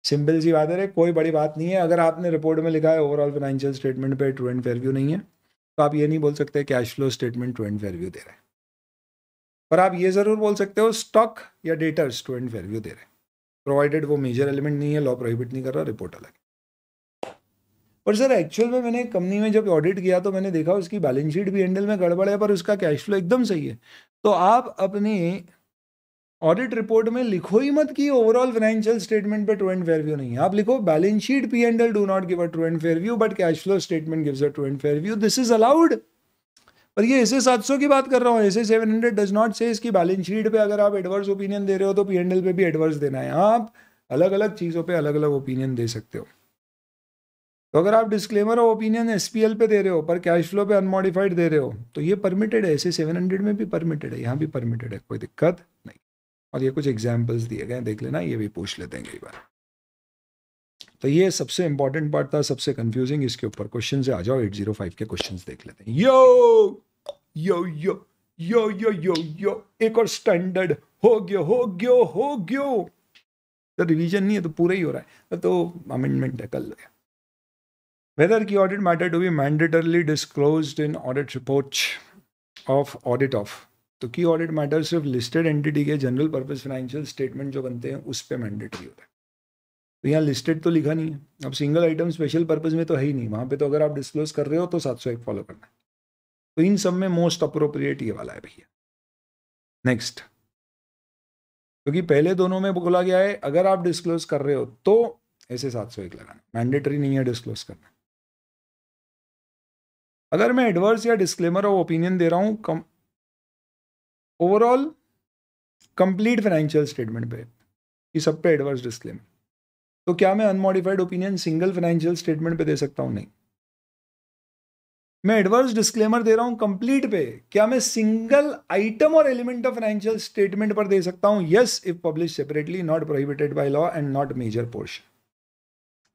सिंपल सी बात है, कोई बड़ी बात नहीं है। अगर आपने रिपोर्ट में लिखा है ओवरऑल फाइनेंशियल स्टेटमेंट पे ट्रू एंड फेयर व्यू नहीं है, तो आप ये नहीं बोल सकते cash flow statement true and fair view दे रहे हैं, पर आप ये जरूर बोल सकते हो स्टॉक या debtors true and fair view दे रहे हैं, प्रोवाइडेड वो मेजर एलिमेंट नहीं है, लॉ प्रोहिबिट नहीं कर रहा, रिपोर्ट अलग है। पर सर एक्चुअल में मैंने कंपनी में जब ऑडिट किया तो मैंने देखा उसकी बैलेंस शीट भी हैंडल में गड़बड़ है, पर उसका कैश फ्लो एकदम सही है। तो आप अपनी ऑडिट रिपोर्ट में लिखो ही मत कि ओवरऑल फाइनेंशियल स्टेटमेंट पे ट्रू एंड फेयर व्यू नहीं है, आप लिखो balance sheet P and L do not give a true and fair view but cash flow statement gives a true and fair view, this is allowed. पर ये ऐसे 700 की बात कर रहा हूँ, ऐसे 700 डज नॉट से इसकी बैलेंस शीट पे अगर आप एडवर्स ओपिनियन दे रहे हो तो पी एंड एल पे भी एडवर्स देना है। आप अलग अलग चीज़ों पे अलग अलग ओपिनियन दे सकते हो। तो अगर आप डिस्क्लेमर ऑफ ओपिनियन एसपीएल पे दे रहे हो पर कैश फ्लो पे अनमॉडिफाइड दे रहे हो, तो ये परमिटेड है, ऐसे 700 में भी परमिटेड है, यहाँ भी परमिटेड है, कोई दिक्कत नहीं। और ये कुछ एग्जाम्पल्स दिए गए, देख लेना, ये भी पूछ लेते हैं कई बार। तो ये सबसे इंपॉर्टेंट पार्ट था, सबसे कंफ्यूजिंग। इसके ऊपर क्वेश्चन से आ जाओ, 805 के क्वेश्चंस देख लेते हैं। यो यो यो यो यो यो यो, एक और स्टैंडर्ड हो गया हो गया हो गया। तो रिवीजन नहीं है तो पूरा ही हो रहा है, तो अमेंडमेंट है, कल Whether key audit matter to be mandatorily disclosed in audit report of audit of, तो की ऑडिट मैटर सिर्फ लिस्टेड एंटिटी के जनरल पर्पस फाइनेंशियल स्टेटमेंट जो बनते हैं उस पर मैंडेटरी होता है. तो यहाँ लिस्टेड तो लिखा नहीं है. अब सिंगल आइटम स्पेशल पर्पस में तो है ही नहीं. वहाँ पे तो अगर आप डिस्क्लोज कर रहे हो तो 701 फॉलो करना है. तो इन सब में मोस्ट अप्रोप्रिएट ये वाला है भैया. नेक्स्ट, क्योंकि पहले दोनों में बोला गया है अगर आप डिस्क्लोज कर रहे हो तो ऐसे 701 लगाना. मैंडेटरी नहीं है डिस्क्लोज करना. अगर मैं एडवर्स या डिस्क्लेमर ऑफ ओपिनियन दे रहा हूं ओवरऑल कंप्लीट फाइनेंशियल स्टेटमेंट पे, कि सब पे एडवर्स डिस्क्लेमर, तो क्या मैं unmodified opinion single financial statement पे दे सकता हूं? नहीं. मैं एडवर्स डिस्क्लेमर दे रहा हूं कंप्लीट पे, क्या मैं सिंगल आइटम और एलिमेंट ऑफ फाइनेंशियल स्टेटमेंट पर दे सकता हूं? Yes, if publish separately, not prohibited by law and not major portion.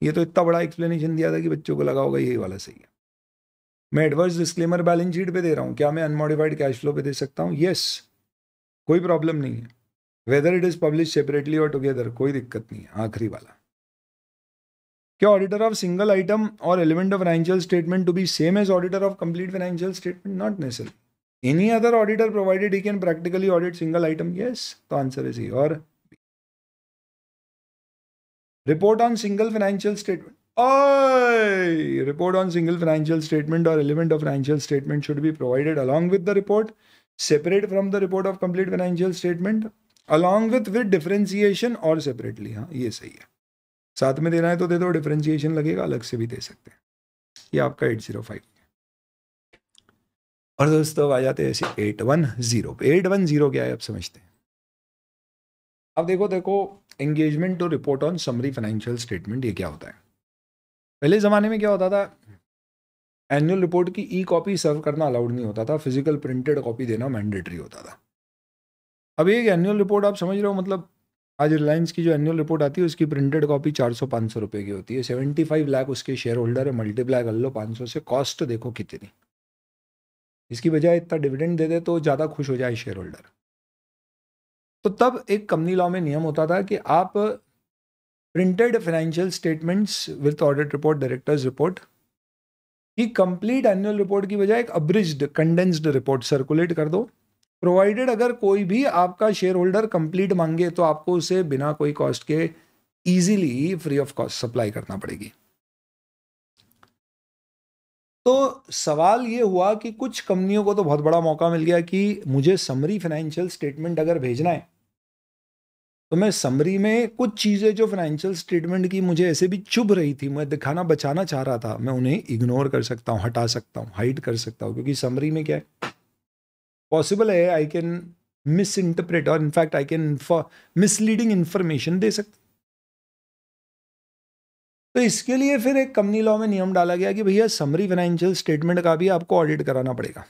ये तो इतना बड़ा एक्सप्लेनेशन दिया था कि बच्चों को लगा होगा यही वाला सही है. मैं एडवर्स डिस्क्लेमर बैलेंस शीट पे दे रहा हूं, क्या मैं अनमॉडिफाइड कैश फ्लो पे दे सकता हूं? यस, कोई प्रॉब्लम नहीं है. Whether it is publish separately और टुगेदर, कोई दिक्कत नहीं है. आखिरी वाला, क्या ऑडिटर ऑफ सिंगल आइटम और element of financial statement to be same as auditor of complete financial statement? Not necessary. Any other auditor provided he can practically audit single item? Yes. तो answer is he. और report on single financial statement, report on single financial statement or element of financial statement should be provided along with the report, separate from the report of complete financial statement, along with differentiation or separately. हाँ, ये सही है. साथ में देना है तो दे दो, डिफरेंशिएशन लगेगा अलग से भी दे सकते हैं. ये आपका 805. और दोस्तों आ जाते हैं ऐसे 810 पे. 810 क्या है अब समझते हैं. अब देखो engagement to report on summary financial statement, ये क्या होता है. पहले ज़माने में क्या होता था, एनुअल रिपोर्ट की ई कॉपी सर्व करना अलाउड नहीं होता था, फिजिकल प्रिंटेड कॉपी देना मैंडेटरी होता था. अब एक एनुअल रिपोर्ट आप समझ रहे हो, मतलब आज रिलायंस की जो एनुअल रिपोर्ट आती है उसकी प्रिंटेड कॉपी 400-500 रुपये की होती है. 75 लाख उसके शेयर होल्डर है, मल्टीप्लाई कर लो 500 से, कॉस्ट देखो कितनी. इसकी बजाय इतना डिविडेंड दे दे तो ज़्यादा खुश हो जाए शेयर होल्डर. तो तब एक कंपनी लॉ में नियम होता था कि आप printed financial statements with audit report, directors report की कंप्लीट एनुअल रिपोर्ट की बजाय एक अब्रिज्ड कंडेंस्ड रिपोर्ट सर्कुलेट कर दो, प्रोवाइडेड अगर कोई भी आपका शेयर होल्डर कंप्लीट मांगे तो आपको उसे बिना कोई कॉस्ट के easily free of cost supply करना पड़ेगी. तो सवाल ये हुआ कि कुछ कंपनियों को तो बहुत बड़ा मौका मिल गया कि मुझे समरी फाइनेंशियल स्टेटमेंट अगर भेजना है तो मैं समरी में कुछ चीज़ें जो फाइनेंशियल स्टेटमेंट की मुझे ऐसे भी चुभ रही थी, मैं दिखाना बचाना चाह रहा था, मैं उन्हें इग्नोर कर सकता हूँ, हटा सकता हूँ, हाइड कर सकता हूँ. क्योंकि समरी में क्या है, पॉसिबल है आई कैन मिस इंटरप्रेट और in fact I can misleading information दे सकता. तो इसके लिए फिर एक कंपनी लॉ में नियम डाला गया कि भैया समरी फाइनेंशियल स्टेटमेंट का भी आपको ऑडिट कराना पड़ेगा.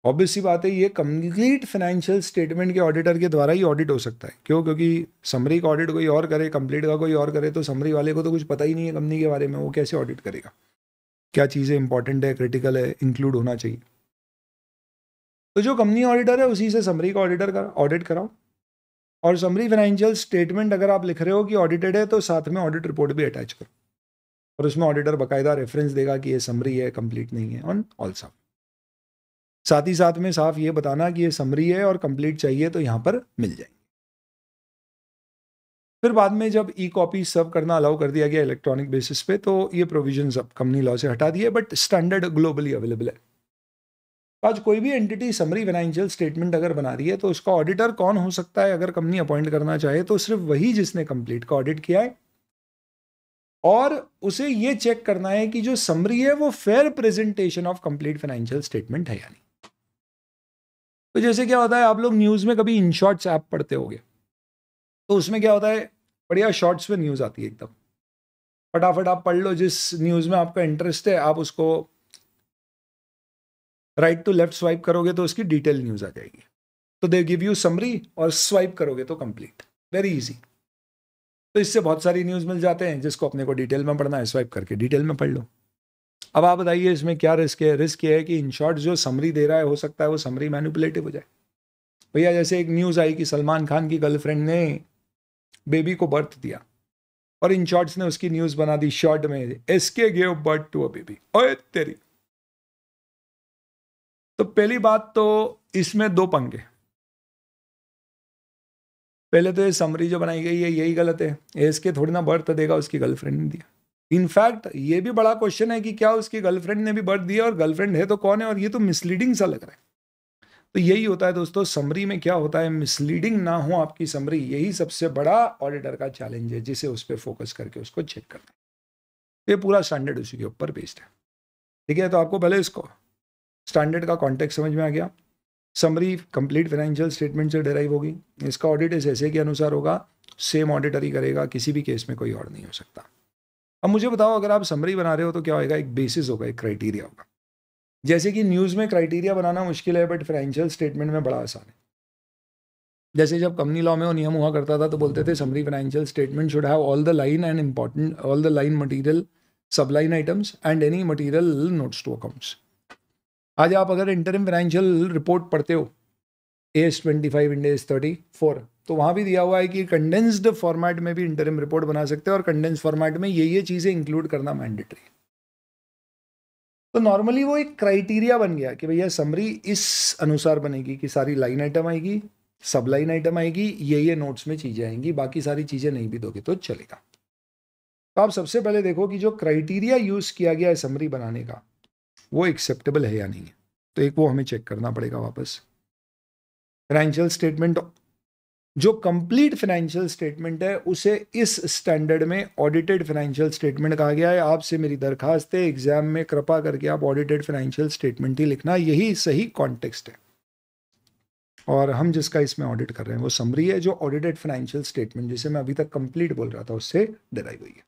ऑब्वियस सी बात है, ये कंप्लीट फाइनेंशियल स्टेटमेंट के ऑडिटर के द्वारा ही ऑडिट हो सकता है. क्यों? क्योंकि समरी का ऑडिट कोई और करे, कंप्लीट का कोई और करे, तो समरी वाले को तो कुछ पता ही नहीं है कंपनी के बारे में, वो कैसे ऑडिट करेगा, क्या चीज़ें इंपॉर्टेंट है, क्रिटिकल है, इंक्लूड होना चाहिए. तो जो कंपनी ऑडिटर है उसी से समरी का ऑडिट कराओ. और समरी फाइनेंशियल स्टेटमेंट अगर आप लिख रहे हो कि ऑडिटेड है तो साथ में ऑडिट रिपोर्ट भी अटैच करो, और उसमें ऑडिटर बाकायदा रेफरेंस देगा कि ये समरी है, कंप्लीट नहीं है, ऑन ऑल सब. साथ ही साथ में साफ ये बताना कि ये समरी है और कंप्लीट चाहिए तो यहाँ पर मिल जाएंगे. फिर बाद में जब ई कॉपी सर्व करना अलाउ कर दिया गया इलेक्ट्रॉनिक बेसिस पे, तो ये प्रोविजंस अब कंपनी लॉ से हटा दिए, बट स्टैंडर्ड ग्लोबली अवेलेबल है. आज कोई भी एंटिटी समरी फाइनेंशियल स्टेटमेंट अगर बना रही है तो उसका ऑडिटर कौन हो सकता है अगर कंपनी अपॉइंट करना चाहे तो सिर्फ वही जिसने कंप्लीट का ऑडिट किया है, और उसे ये चेक करना है कि जो समरी है वो fair presentation of complete financial statement है या नहीं. तो जैसे क्या होता है, आप लोग न्यूज़ में कभी इन शॉर्ट्स ऐप पढ़ते होगे, तो उसमें क्या होता है, बढ़िया शॉर्ट्स में न्यूज़ आती है एकदम, फटाफट आप पढ़ लो, जिस न्यूज़ में आपका इंटरेस्ट है आप उसको राइट टू लेफ्ट स्वाइप करोगे तो उसकी डिटेल न्यूज़ आ जाएगी. तो दे गिव यू समरी और स्वाइप करोगे तो कंप्लीट, वेरी इजी. तो इससे बहुत सारी न्यूज़ मिल जाते हैं, जिसको अपने को डिटेल में पढ़ना है स्वाइप करके डिटेल में पढ़ लो. अब आप बताइए इसमें क्या रिस्क है. रिस्क ये है कि इन शॉर्ट जो समरी दे रहा है हो सकता है वो समरी मैनिपुलेटिव हो जाए. भैया जैसे एक न्यूज़ आई कि सलमान खान की गर्लफ्रेंड ने बेबी को बर्थ दिया, और इन शॉर्ट्स ने उसकी न्यूज बना दी शॉर्ट में, ask give birth to a baby. ओए तेरी। तो पहली बात तो इसमें दो पंगे। पहले तो ये समरी जो बनाई गई है यही गलत है, एसके थोड़ी ना बर्थ देगा, उसकी गर्लफ्रेंड ने दिया। इनफैक्ट ये भी बड़ा क्वेश्चन है कि क्या उसकी गर्लफ्रेंड ने भी बर्थ दिया, और गर्लफ्रेंड है तो कौन है, और ये तो मिसलीडिंग सा लग रहा है। तो यही होता है दोस्तों, समरी में क्या होता है, मिसलीडिंग ना हो आपकी समरी, यही सबसे बड़ा ऑडिटर का चैलेंज है, जिसे उस पर फोकस करके उसको चेक करना है। ये पूरा स्टैंडर्ड उसी के ऊपर बेस्ड है। ठीक है, तो आपको पहले इसको स्टैंडर्ड का कॉन्टेक्स्ट समझ में आ गया। समरी कंप्लीट फाइनेंशियल स्टेटमेंट से डिराइव होगी। इसका ऑडिट इस ऐसे के अनुसार होगा, सेम ऑडिटर ही करेगा, किसी भी केस में कोई और नहीं हो सकता। अब मुझे बताओ, अगर आप समरी बना रहे हो तो क्या होगा, एक बेसिस होगा, एक क्राइटेरिया होगा। जैसे कि न्यूज़ में क्राइटेरिया बनाना मुश्किल है, बट फाइनेंशियल स्टेटमेंट में बड़ा आसान है। जैसे जब कंपनी लॉ में वो नियम हुआ करता था तो बोलते थे summary financial statement should have all the line and important all the line material subline items and any material notes to accounts. आज आप अगर इंटरिम फाइनेंशियल रिपोर्ट पढ़ते हो AS 25 इंड AS 34, तो वहाँ भी दिया हुआ है कि कंडेंस्ड फॉर्मेट में भी इंटरिम रिपोर्ट बना सकते हैं, और कंडेंस्ड फॉर्मेट में ये चीज़ें इंक्लूड करना मैंडेटरी है। तो नॉर्मली वो एक क्राइटेरिया बन गया कि भैया समरी इस अनुसार बनेगी कि सारी लाइन आइटम आएगी, सब लाइन आइटम आएगी, ये नोट्स में चीज़ें आएंगी, बाकी सारी चीज़ें नहीं भी दोगे तो चलेगा। तो आप सबसे पहले देखो कि जो क्राइटेरिया यूज़ किया गया है समरी बनाने का, वो एक्सेप्टेबल है या नहीं है। तो एक वो हमें चेक करना पड़ेगा वापस। फाइनेंशियल स्टेटमेंट, जो कंप्लीट फाइनेंशियल स्टेटमेंट है उसे इस स्टैंडर्ड में ऑडिटेड फाइनेंशियल स्टेटमेंट कहा गया है। आपसे मेरी दरखास्त है, एग्जाम में कृपा करके आप ऑडिटेड फाइनेंशियल स्टेटमेंट ही लिखना, यही सही कॉन्टेक्स्ट है। और हम जिसका इसमें ऑडिट कर रहे हैं वो समरी है, जो ऑडिटेड फाइनेंशियल स्टेटमेंट, जिसे मैं अभी तक कंप्लीट बोल रहा था, उससे डिराइव हुई है।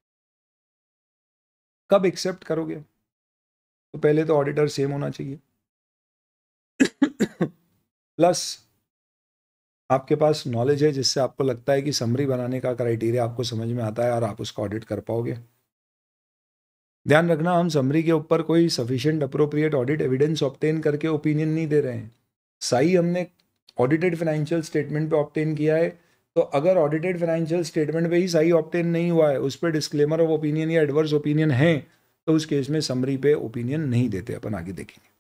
कब एक्सेप्ट करोगे, तो पहले तो ऑडिटर सेम होना चाहिए प्लस आपके पास नॉलेज है, जिससे आपको लगता है कि समरी बनाने का क्राइटेरिया आपको समझ में आता है और आप उसको ऑडिट कर पाओगे। ध्यान रखना, हम समरी के ऊपर कोई sufficient appropriate audit evidence obtain करके ओपिनियन नहीं दे रहे हैं। सही हमने ऑडिटेड फाइनेंशियल स्टेटमेंट पे ऑब्टेन किया है, तो अगर ऑडिटेड फाइनेंशियल स्टेटमेंट पे ही सही ऑब्टेन नहीं हुआ है, उस पर डिस्क्लेमर ऑफ ओपिनियन या एडवर्स ओपिनियन है, तो उस केस में समरी पे ओपिनियन नहीं देते, अपन आगे देखेंगे।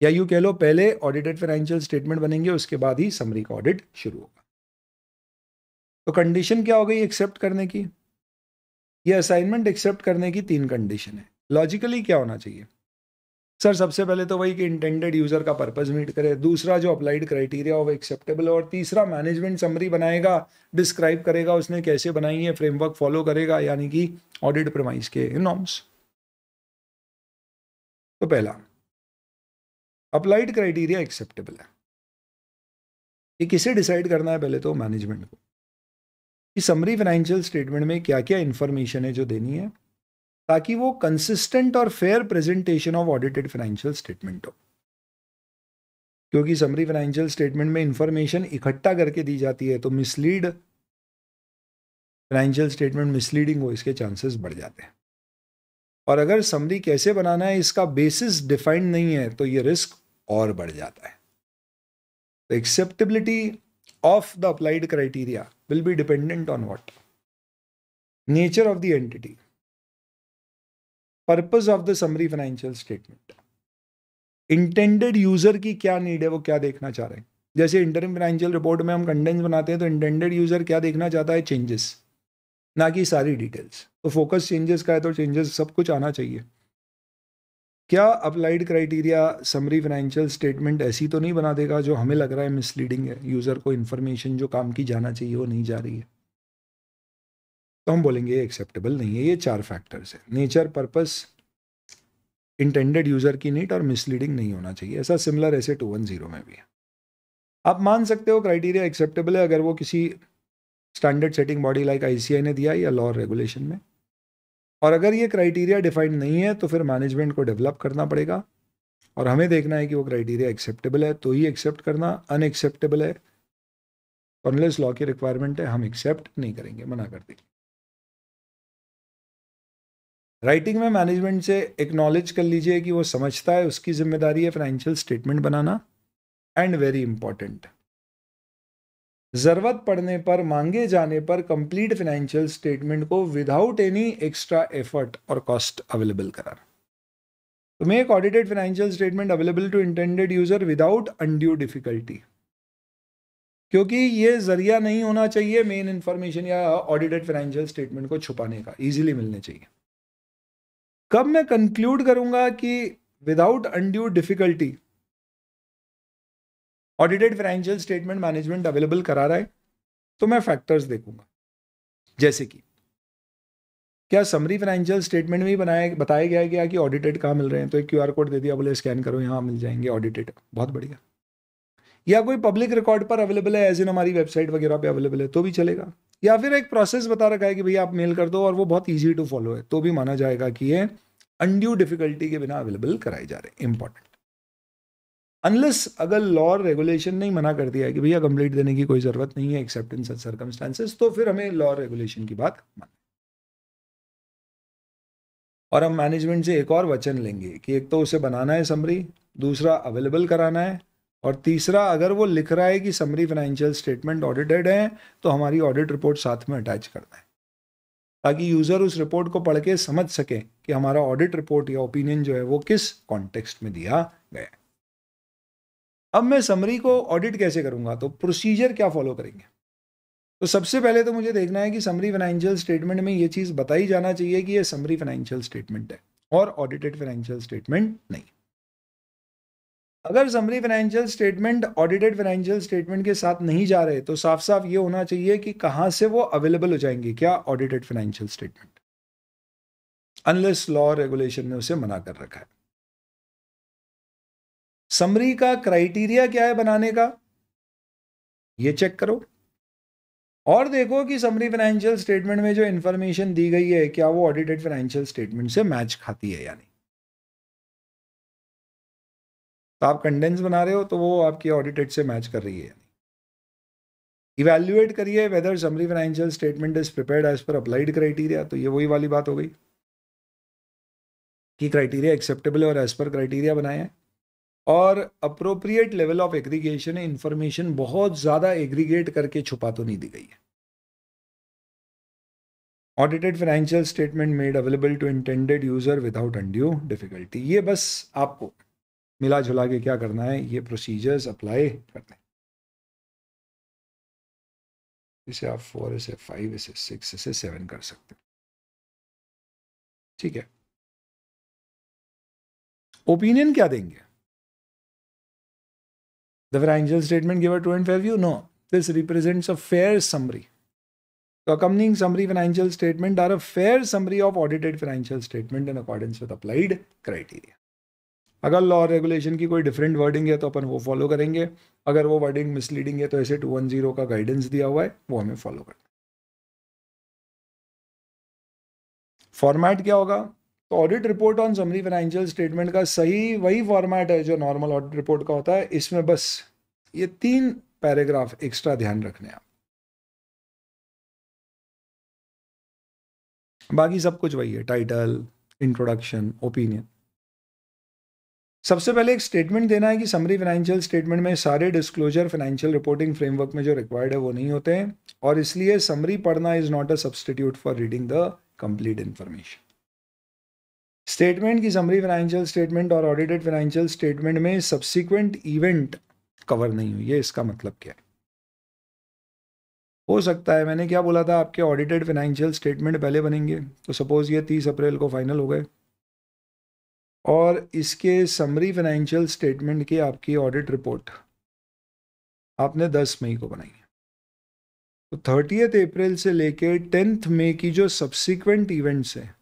या यूँ कह लो, पहले ऑडिटेड फाइनेंशियल स्टेटमेंट बनेंगे, उसके बाद ही समरी का ऑडिट शुरू होगा। तो कंडीशन क्या हो गई एक्सेप्ट करने की? ये असाइनमेंट एक्सेप्ट करने की 3 कंडीशन है। लॉजिकली क्या होना चाहिए सर? सबसे पहले तो वही कि इंटेंडेड यूजर का पर्पस मीट करे, दूसरा जो अप्लाइड क्राइटेरिया हो वो एक्सेप्टेबल है, और तीसरा मैनेजमेंट समरी बनाएगा, डिस्क्राइब करेगा उसने कैसे बनाई है, फ्रेमवर्क फॉलो करेगा, यानी कि ऑडिट प्रेमाइस के नॉर्म्स। तो पहला, अप्लाइड क्राइटेरिया एक्सेप्टेबल है। ये किसे डिसाइड करना है? पहले तो मैनेजमेंट को, कि समरी फाइनेंशियल स्टेटमेंट में क्या क्या इंफॉर्मेशन है जो देनी है, ताकि वो कंसिस्टेंट और fair presentation of audited financial statement हो। क्योंकि समरी फाइनेंशियल स्टेटमेंट में इंफॉर्मेशन इकट्ठा करके दी जाती है, तो मिसलीड फाइनेंशियल स्टेटमेंट मिसलीडिंग हो, इसके चांसेस बढ़ जाते हैं। और अगर समरी कैसे बनाना है इसका बेसिस डिफाइंड नहीं है, तो ये रिस्क और बढ़ जाता है। तो acceptability of the applied criteria will be dependent on what? Nature of the entity, purpose of the summary financial statement, intended user की क्या नीड है, वो क्या देखना चाह रहे हैं। जैसे इंटरिम फाइनेंशियल रिपोर्ट में हम कंडेंस बनाते हैं, तो इंटेंडेड यूजर क्या देखना चाहता है? चेंजेस, ना कि सारी डिटेल्स। तो फोकस चेंजेस का है, तो चेंजेस सब कुछ आना चाहिए। क्या applied criteria summary financial statement ऐसी तो नहीं बना देगा जो हमें लग रहा है मिसलीडिंग है, यूजर को इन्फॉर्मेशन जो काम की जाना चाहिए वो नहीं जा रही है, तो हम बोलेंगे एक्सेप्टेबल नहीं है। ये 4 फैक्टर्स है, नेचर, पर्पस, इंटेंडेड यूजर की नीड और मिसलीडिंग नहीं होना चाहिए। ऐसा सिमिलर ऐसे 210 में भी है। आप मान सकते हो क्राइटेरिया एक्सेप्टेबल है अगर वो किसी standard setting body like ICAI ने दिया या लॉ और रेगुलेशन में, और अगर ये क्राइटेरिया डिफाइंड नहीं है तो फिर मैनेजमेंट को डेवलप करना पड़ेगा, और हमें देखना है कि वो क्राइटेरिया एक्सेप्टेबल है तो ही एक्सेप्ट करना, अनएक्सेप्टेबल है अनलेस लॉ की रिक्वायरमेंट है हम एक्सेप्ट नहीं करेंगे, मना कर देंगे। राइटिंग में मैनेजमेंट से एक्नॉलेज कर लीजिए कि वो समझता है उसकी जिम्मेदारी है फाइनेंशियल स्टेटमेंट बनाना, एंड वेरी इंपॉर्टेंट, जरूरत पड़ने पर, मांगे जाने पर कंप्लीट फाइनेंशियल स्टेटमेंट को विदाउट एनी एक्स्ट्रा एफर्ट और कॉस्ट अवेलेबल कराना। तो make audited financial statement available to intended user without undue difficulty, क्योंकि ये जरिया नहीं होना चाहिए मेन इंफॉर्मेशन या ऑडिटेड फाइनेंशियल स्टेटमेंट को छुपाने का, इजीली मिलने चाहिए। कब मैं कंक्लूड करूंगा कि without undue difficulty audited financial statement management available करा रहा है? तो मैं फैक्टर्स देखूंगा, जैसे कि क्या समरी फाइनेंशियल स्टेटमेंट में ही बताया गया है कि ऑडिटेड कहाँ मिल रहे हैं, तो एक क्यूआर कोड दे दिया, बोले स्कैन करो, यहाँ मिल जाएंगे ऑडिटेड, बहुत बढ़िया। या कोई पब्लिक रिकॉर्ड पर अवेलेबल है, एज इन हमारी वेबसाइट वगैरह पे अवेलेबल है, तो भी चलेगा। या फिर एक प्रोसेस बता रखा है कि भैया आप मेल कर दो और वो बहुत ईजी टू फॉलो है, तो भी माना जाएगा कि ये अनड्यू डिफिकल्टी के बिना अवेलेबल कराए जा रहे हैं। इंपॉर्टेंट, अनलेस अगर लॉ और रेगुलेशन नहीं मना कर दिया है कि भैया कंप्लीट देने की कोई जरूरत नहीं है एक्सेप्ट इन सच सर्कमस्टांसेस, तो फिर हमें लॉ और रेगुलेशन की बात माननी। और हम मैनेजमेंट से एक और वचन लेंगे कि एक तो उसे बनाना है समरी, दूसरा अवेलेबल कराना है, और तीसरा अगर वो लिख रहा है कि समरी फाइनेंशियल स्टेटमेंट ऑडिटेड है तो हमारी ऑडिट रिपोर्ट साथ में अटैच करना है, ताकि यूजर उस रिपोर्ट को पढ़ के समझ सके कि हमारा ऑडिट रिपोर्ट या ओपिनियन जो है वो किस कॉन्टेक्स्ट में दिया गया है। अब मैं समरी को ऑडिट कैसे करूंगा, तो प्रोसीजर क्या फॉलो करेंगे? तो सबसे पहले तो मुझे देखना है कि समरी फाइनेंशियल स्टेटमेंट में ये चीज बताई जाना चाहिए कि ये समरी फाइनेंशियल स्टेटमेंट है और ऑडिटेड फाइनेंशियल स्टेटमेंट नहीं। अगर summary financial statement audited financial statement के साथ नहीं जा रहे, तो साफ साफ ये होना चाहिए कि कहां से वो अवेलेबल हो जाएंगे, क्या audited financial statement, unless law regulation ने उसे मना कर रखा है। समरी का क्राइटेरिया क्या है बनाने का, ये चेक करो, और देखो कि समरी फाइनेंशियल स्टेटमेंट में जो इंफॉर्मेशन दी गई है क्या वो ऑडिटेड फाइनेंशियल स्टेटमेंट से मैच खाती है या नहीं। तो आप कंडेंस बना रहे हो तो वो आपकी ऑडिटेड से मैच कर रही है या नहीं। इवैल्यूएट करिए whether summary financial statement is prepared as per applied criteria. तो ये वही वाली बात हो गई कि क्राइटेरिया एक्सेप्टेबल और एज पर क्राइटेरिया बनाए हैं, और अप्रोप्रिएट लेवल ऑफ एग्रीगेशन है, इंफॉर्मेशन बहुत ज्यादा एग्रीगेट करके छुपा तो नहीं दी गई है। Audited financial statement made available to intended user without undue difficulty. ये बस आपको मिला जुला के क्या करना है, ये प्रोसीजर्स अप्लाई करने हैं। इसे आप 4, इसे 5, इसे 6, इसे 7 कर सकते हैं, ठीक है। ओपिनियन क्या देंगे? The financial statement give a true and fair view? No. This represents a fair summary. The accompanying summary financial statement are a fair summary of audited financial statement in accordance with applied criteria. अगर law और regulation की कोई different wording है तो अपन वो follow करेंगे, अगर वो वर्डिंग मिसलीडिंग है तो ऐसे 210 का गाइडेंस दिया हुआ है वो हमें फॉलो करना। फॉर्मेट क्या होगा? तो audit report on summary financial statement का सही वही फॉर्मेट है जो नॉर्मल ऑडिट रिपोर्ट का होता है। इसमें बस ये 3 पैराग्राफ एक्स्ट्रा ध्यान रखने हैं आप, बाकी सब कुछ वही है, टाइटल, इंट्रोडक्शन, ओपिनियन। सबसे पहले एक स्टेटमेंट देना है कि समरी फाइनेंशियल स्टेटमेंट में सारे डिस्क्लोजर फाइनेंशियल रिपोर्टिंग फ्रेमवर्क में जो रिक्वायर्ड है वो नहीं होते हैं, और इसलिए समरी पढ़ना is not a substitute for reading the complete information. Statement की समरी फाइनेंशियल स्टेटमेंट और ऑडिटेड फाइनेंशियल स्टेटमेंट में सब्सिक्वेंट इवेंट कवर नहीं हुई है, इसका मतलब क्या है? हो सकता है, मैंने क्या बोला था, आपके ऑडिटेड फाइनेंशियल स्टेटमेंट पहले बनेंगे, तो सपोज ये 30 अप्रैल को फाइनल हो गए और इसके समरी फाइनेंशियल स्टेटमेंट की आपकी ऑडिट रिपोर्ट आपने 10 मई को बनाई है, तो 30 अप्रैल से लेके 10 मई की जो सब्सिक्वेंट इवेंट्स है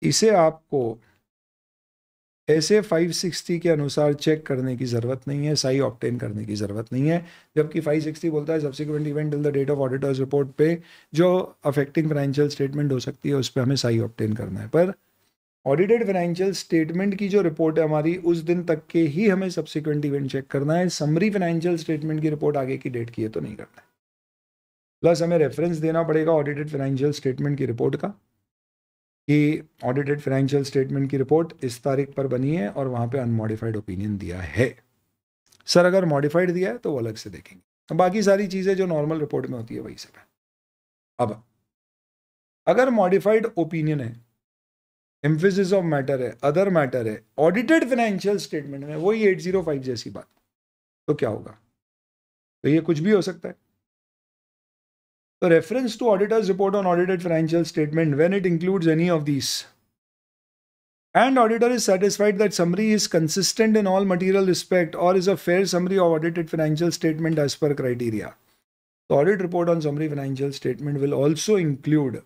इसे आपको ऐसे 560 के अनुसार चेक करने की ज़रूरत नहीं है, सही ऑब्टेन करने की ज़रूरत नहीं है। जबकि 560 बोलता है subsequent event till the date of auditor's report पे जो अफेक्टिंग फाइनेंशियल स्टेटमेंट हो सकती है उस पर हमें सही ऑब्टेन करना है, पर ऑडिटेड फाइनेंशियल स्टेटमेंट की जो रिपोर्ट है हमारी उस दिन तक के ही हमें सब्सिक्वेंट इवेंट चेक करना है। समरी फाइनेंशियल स्टेटमेंट की रिपोर्ट आगे की डेट की है तो नहीं करना है। प्लस हमें रेफरेंस देना पड़ेगा ऑडिटेड फाइनेंशियल स्टेटमेंट की रिपोर्ट का कि ऑडिटेड फाइनेंशियल स्टेटमेंट की रिपोर्ट इस तारीख पर बनी है और वहाँ पे अनमॉडिफाइड ओपिनियन दिया है। सर अगर मॉडिफाइड दिया है तो वो अलग से देखेंगे। बाकी सारी चीज़ें जो नॉर्मल रिपोर्ट में होती है वही सब है। अब अगर मॉडिफाइड ओपिनियन है, एम्फेसिस ऑफ मैटर है, अदर मैटर है, ऑडिटेड फाइनेंशियल स्टेटमेंट में, वही 805 जैसी बात, तो क्या होगा? तो ये कुछ भी हो सकता है। तो reference to auditor's report on audited financial statement when it includes any of these and auditor is satisfied that summary is consistent in all material respect or is a fair summary of audited financial statement as per criteria. The audit report on summary financial statement will also include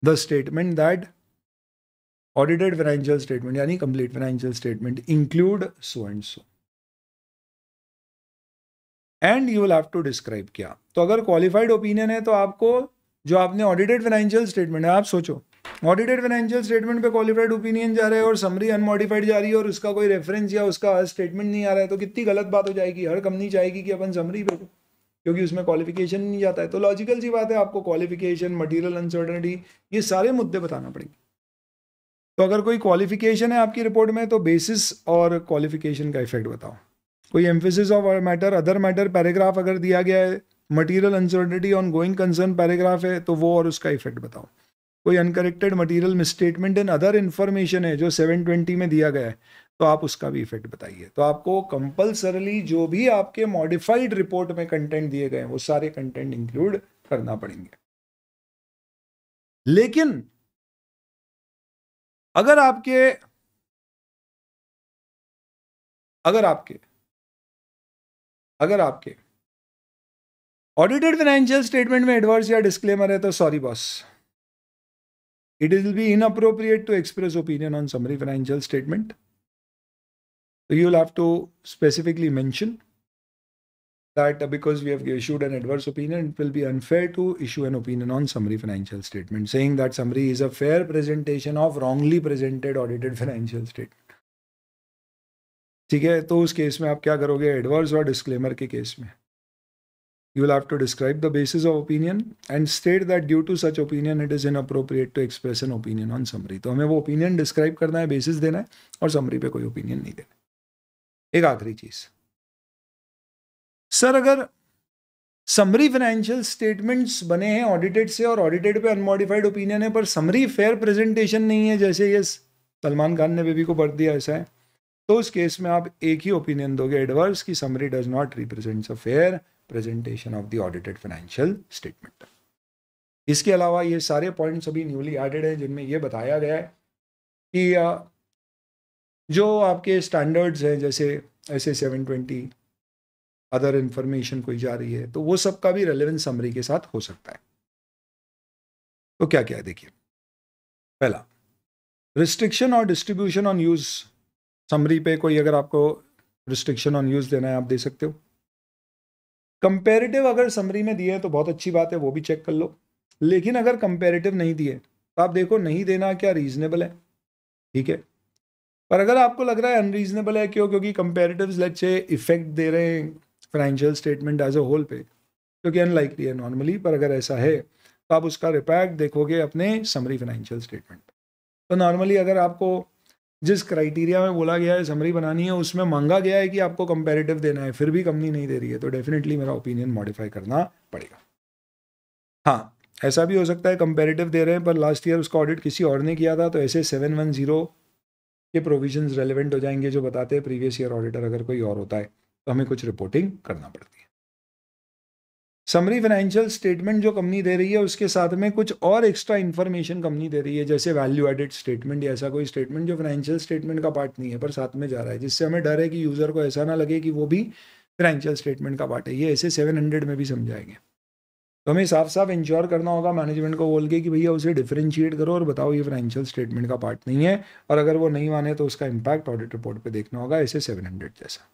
the statement that audited financial statement यानी complete financial statement include so and so. And you will have to describe क्या. तो अगर qualified opinion है तो आपको जो आपने audited financial statement है, आप सोचो ऑडिटेड फाइनेंशियल स्टेटमेंट पे क्वालिफाइड ओपिनियन जा रहा है और समरी अनमॉडिफाइड जा रही है और उसका कोई रेफरेंस या उसका स्टेटमेंट नहीं आ रहा है, तो कितनी गलत बात हो जाएगी। हर कंपनी चाहेगी कि अपन समरी भेजो क्योंकि उसमें क्वालिफिकेशन नहीं जाता है। तो लॉजिकल सी बात है, आपको क्वालिफिकेशन, मटीरियल अनसर्टनिटी, ये सारे मुद्दे बताना पड़ेंगे। तो अगर कोई क्वालिफिकेशन है आपकी रिपोर्ट में तो बेसिस और क्वालिफिकेशन का इफेक्ट बताओ। कोई emphasis of matter, other matter paragraph अगर दिया गया है, material uncertainty on going concern paragraph है, तो वो और उसका इफेक्ट बताओ। कोई uncorrected material misstatement in other information है जो 720 में दिया गया है, तो आप उसका भी इफेक्ट बताइए। तो आपको कंपल्सरली जो भी आपके मॉडिफाइड रिपोर्ट में कंटेंट दिए गए हैं वो सारे कंटेंट इंक्लूड करना पड़ेंगे। लेकिन अगर आपके ऑडिटेड फाइनेंशियल स्टेटमेंट में एडवर्स या डिस्क्लेमर है, तो sorry boss, it will be inappropriate to express opinion on summary financial statement. So you will have to specifically mention that because we have issued an adverse opinion, it will be unfair to issue an opinion on summary financial statement, saying that summary is a fair presentation of wrongly presented audited financial statement. ठीक है, तो उस case में आप क्या करोगे? Adverse और disclaimer के केस में you will have to describe the basis of opinion and state that due to such opinion it is inappropriate to express an opinion on summary. तो हमें वो opinion describe करना है, basis देना है और summary पे कोई opinion नहीं देना। एक आखिरी चीज, सर अगर summary financial statements बने हैं audited से और audited पे unmodified opinion है पर summary fair presentation नहीं है, जैसे ये सलमान खान ने बेबी को भर दिया ऐसा है, तो उस केस में आप एक ही opinion दोगे एडवर्स की summary does not represent a fair presentation of the audited financial statement. इसके अलावा ये सारे पॉइंट्स अभी न्यूली एडेड हैं जिनमें ये बताया गया है कि जो आपके स्टैंडर्ड्स हैं जैसे ऐसे 720 अदर इंफॉर्मेशन कोई जा रही है तो वो सब का भी रेलेवेंस समरी के साथ हो सकता है। तो क्या क्या है देखिए, पहला रिस्ट्रिक्शन और डिस्ट्रीब्यूशन ऑन यूज। समरी पे कोई अगर आपको रिस्ट्रिक्शन ऑन यूज देना है आप दे सकते हो। कंपेरेटिव अगर समरी में दिए तो बहुत अच्छी बात है, वो भी चेक कर लो। लेकिन अगर कंपेरेटिव नहीं दिए तो आप देखो नहीं देना क्या रीजनेबल है, ठीक है। पर अगर आपको लग रहा है अनरीजनेबल है, क्यों? क्योंकि कंपेरेटिव्स लेट्स से इफेक्ट दे रहे हैं financial statement as a whole पे, क्योंकि अनलाइकली है नॉर्मली, पर अगर ऐसा है तो आप उसका रिपैक्ट देखोगे अपने समरी फाइनेंशियल स्टेटमेंट। तो नॉर्मली अगर आपको जिस क्राइटेरिया में बोला गया है समरी बनानी है उसमें मांगा गया है कि आपको कंपैरेटिव देना है, फिर भी कंपनी नहीं दे रही है, तो डेफिनेटली मेरा ओपिनियन मॉडिफाई करना पड़ेगा। हाँ, ऐसा भी हो सकता है कंपैरेटिव दे रहे हैं पर लास्ट ईयर उसका ऑडिट किसी और ने किया था, तो ऐसे 710 के प्रोविजंस रेलेवेंट हो जाएंगे जो बताते हैं प्रीवियस ईयर ऑडिटर अगर कोई और होता है तो हमें कुछ रिपोर्टिंग करना पड़ती है। समरी फाइनेंशियल स्टेटमेंट जो कंपनी दे रही है उसके साथ में कुछ और एक्स्ट्रा इन्फॉर्मेशन कंपनी दे रही है, जैसे वैल्यू एडेड स्टेटमेंट या ऐसा कोई स्टेटमेंट जो फाइनेंशियल स्टेटमेंट का पार्ट नहीं है पर साथ में जा रहा है, जिससे हमें डर है कि यूज़र को ऐसा ना लगे कि वो भी फाइनेंशियल स्टेटमेंट का पार्ट है। ये ऐसे 700 में भी समझाएंगे। तो हमें साफ साफ इंश्योर करना होगा मैनेजमेंट को बोल के कि भैया उसे डिफरेंशिएट करो और बताओ ये फाइनेंशियल स्टेटमेंट का पार्ट नहीं है, और अगर वो नहीं माने तो उसका इम्पैक्ट ऑडिट रिपोर्ट पे देखना होगा, ऐसे 700 जैसा।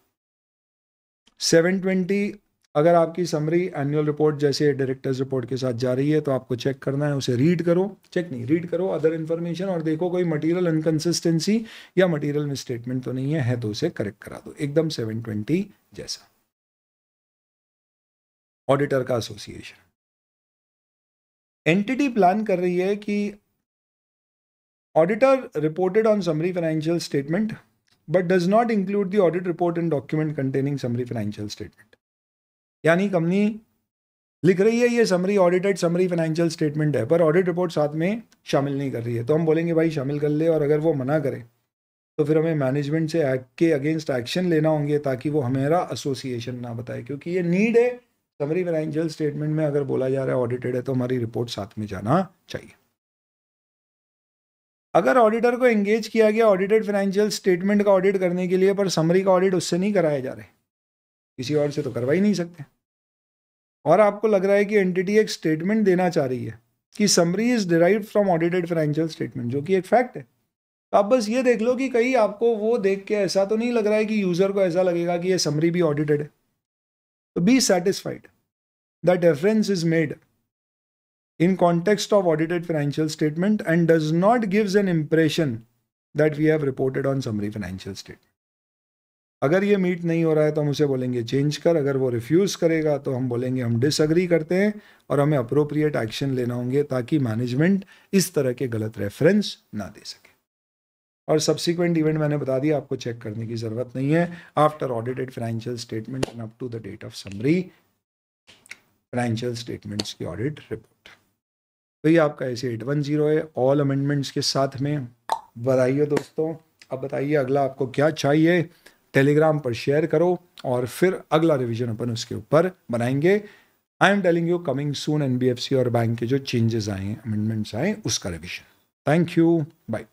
720 अगर आपकी समरी एनुअल रिपोर्ट जैसे डायरेक्टर्स रिपोर्ट के साथ जा रही है तो आपको चेक करना है, उसे रीड करो, रीड करो अदर इन्फॉर्मेशन और देखो कोई मटेरियल इनकंसिस्टेंसी या मटेरियल मिसस्टेटमेंट तो नहीं है तो उसे करेक्ट करा दो, एकदम 720 जैसा। ऑडिटर का एसोसिएशन एंटिटी प्लान कर रही है कि auditor reported on summary financial statement but does not include the audit report and document containing summary financial statement. यानी कंपनी लिख रही है ये summary audited summary financial statement है, पर ऑडिट रिपोर्ट साथ में शामिल नहीं कर रही है, तो हम बोलेंगे भाई शामिल कर ले, और अगर वो मना करे तो फिर हमें मैनेजमेंट से एक्ट के अगेंस्ट एक्शन लेना होंगे ताकि वो हमारा एसोसिएशन ना बताए, क्योंकि ये नीड है समरी फाइनेंशियल स्टेटमेंट में अगर बोला जा रहा है ऑडिटेड है तो हमारी रिपोर्ट साथ में जाना चाहिए। अगर ऑडिटर को एंगेज किया गया ऑडिटेड फाइनेंशियल स्टेटमेंट का ऑडिट करने के लिए, पर समरी का ऑडिट उससे नहीं कराया जा रहा है, किसी और से तो करवा ही नहीं सकते, और आपको लग रहा है कि एंटिटी एक स्टेटमेंट देना चाह रही है कि summary is derived from audited financial statement, जो कि एक फैक्ट है, आप बस ये देख लो कि कहीं आपको वो देख के ऐसा तो नहीं लग रहा है कि यूजर को ऐसा लगेगा कि ये समरी भी ऑडिटेड है। तो be satisfied that reference is made in context of audited financial statement and does not gives an impression that we have reported on summary financial statement. अगर ये मीट नहीं हो रहा है तो हम उसे बोलेंगे चेंज कर, अगर वो रिफ्यूज़ करेगा तो हम बोलेंगे हम डिसएग्री करते हैं और हमें अप्रोप्रिएट एक्शन लेना होंगे ताकि मैनेजमेंट इस तरह के गलत रेफरेंस ना दे सके। और सब्सिक्वेंट इवेंट मैंने बता दिया, आपको चेक करने की ज़रूरत नहीं है। After audited financial statement and up to the date of summary financial statements की ऑडिट रिपोर्ट। तो ये आपका ऐसे 810 है ऑल अमेंडमेंट्स के साथ में। बताइए दोस्तों, अब बताइए अगला आपको क्या चाहिए, टेलीग्राम पर शेयर करो और फिर अगला रिवीजन अपन उसके ऊपर बनाएंगे। I am telling you coming soon NBFC और बैंक के जो चेंजेस आए, अमेंडमेंट्स आए, उसका रिवीजन। Thank you, bye.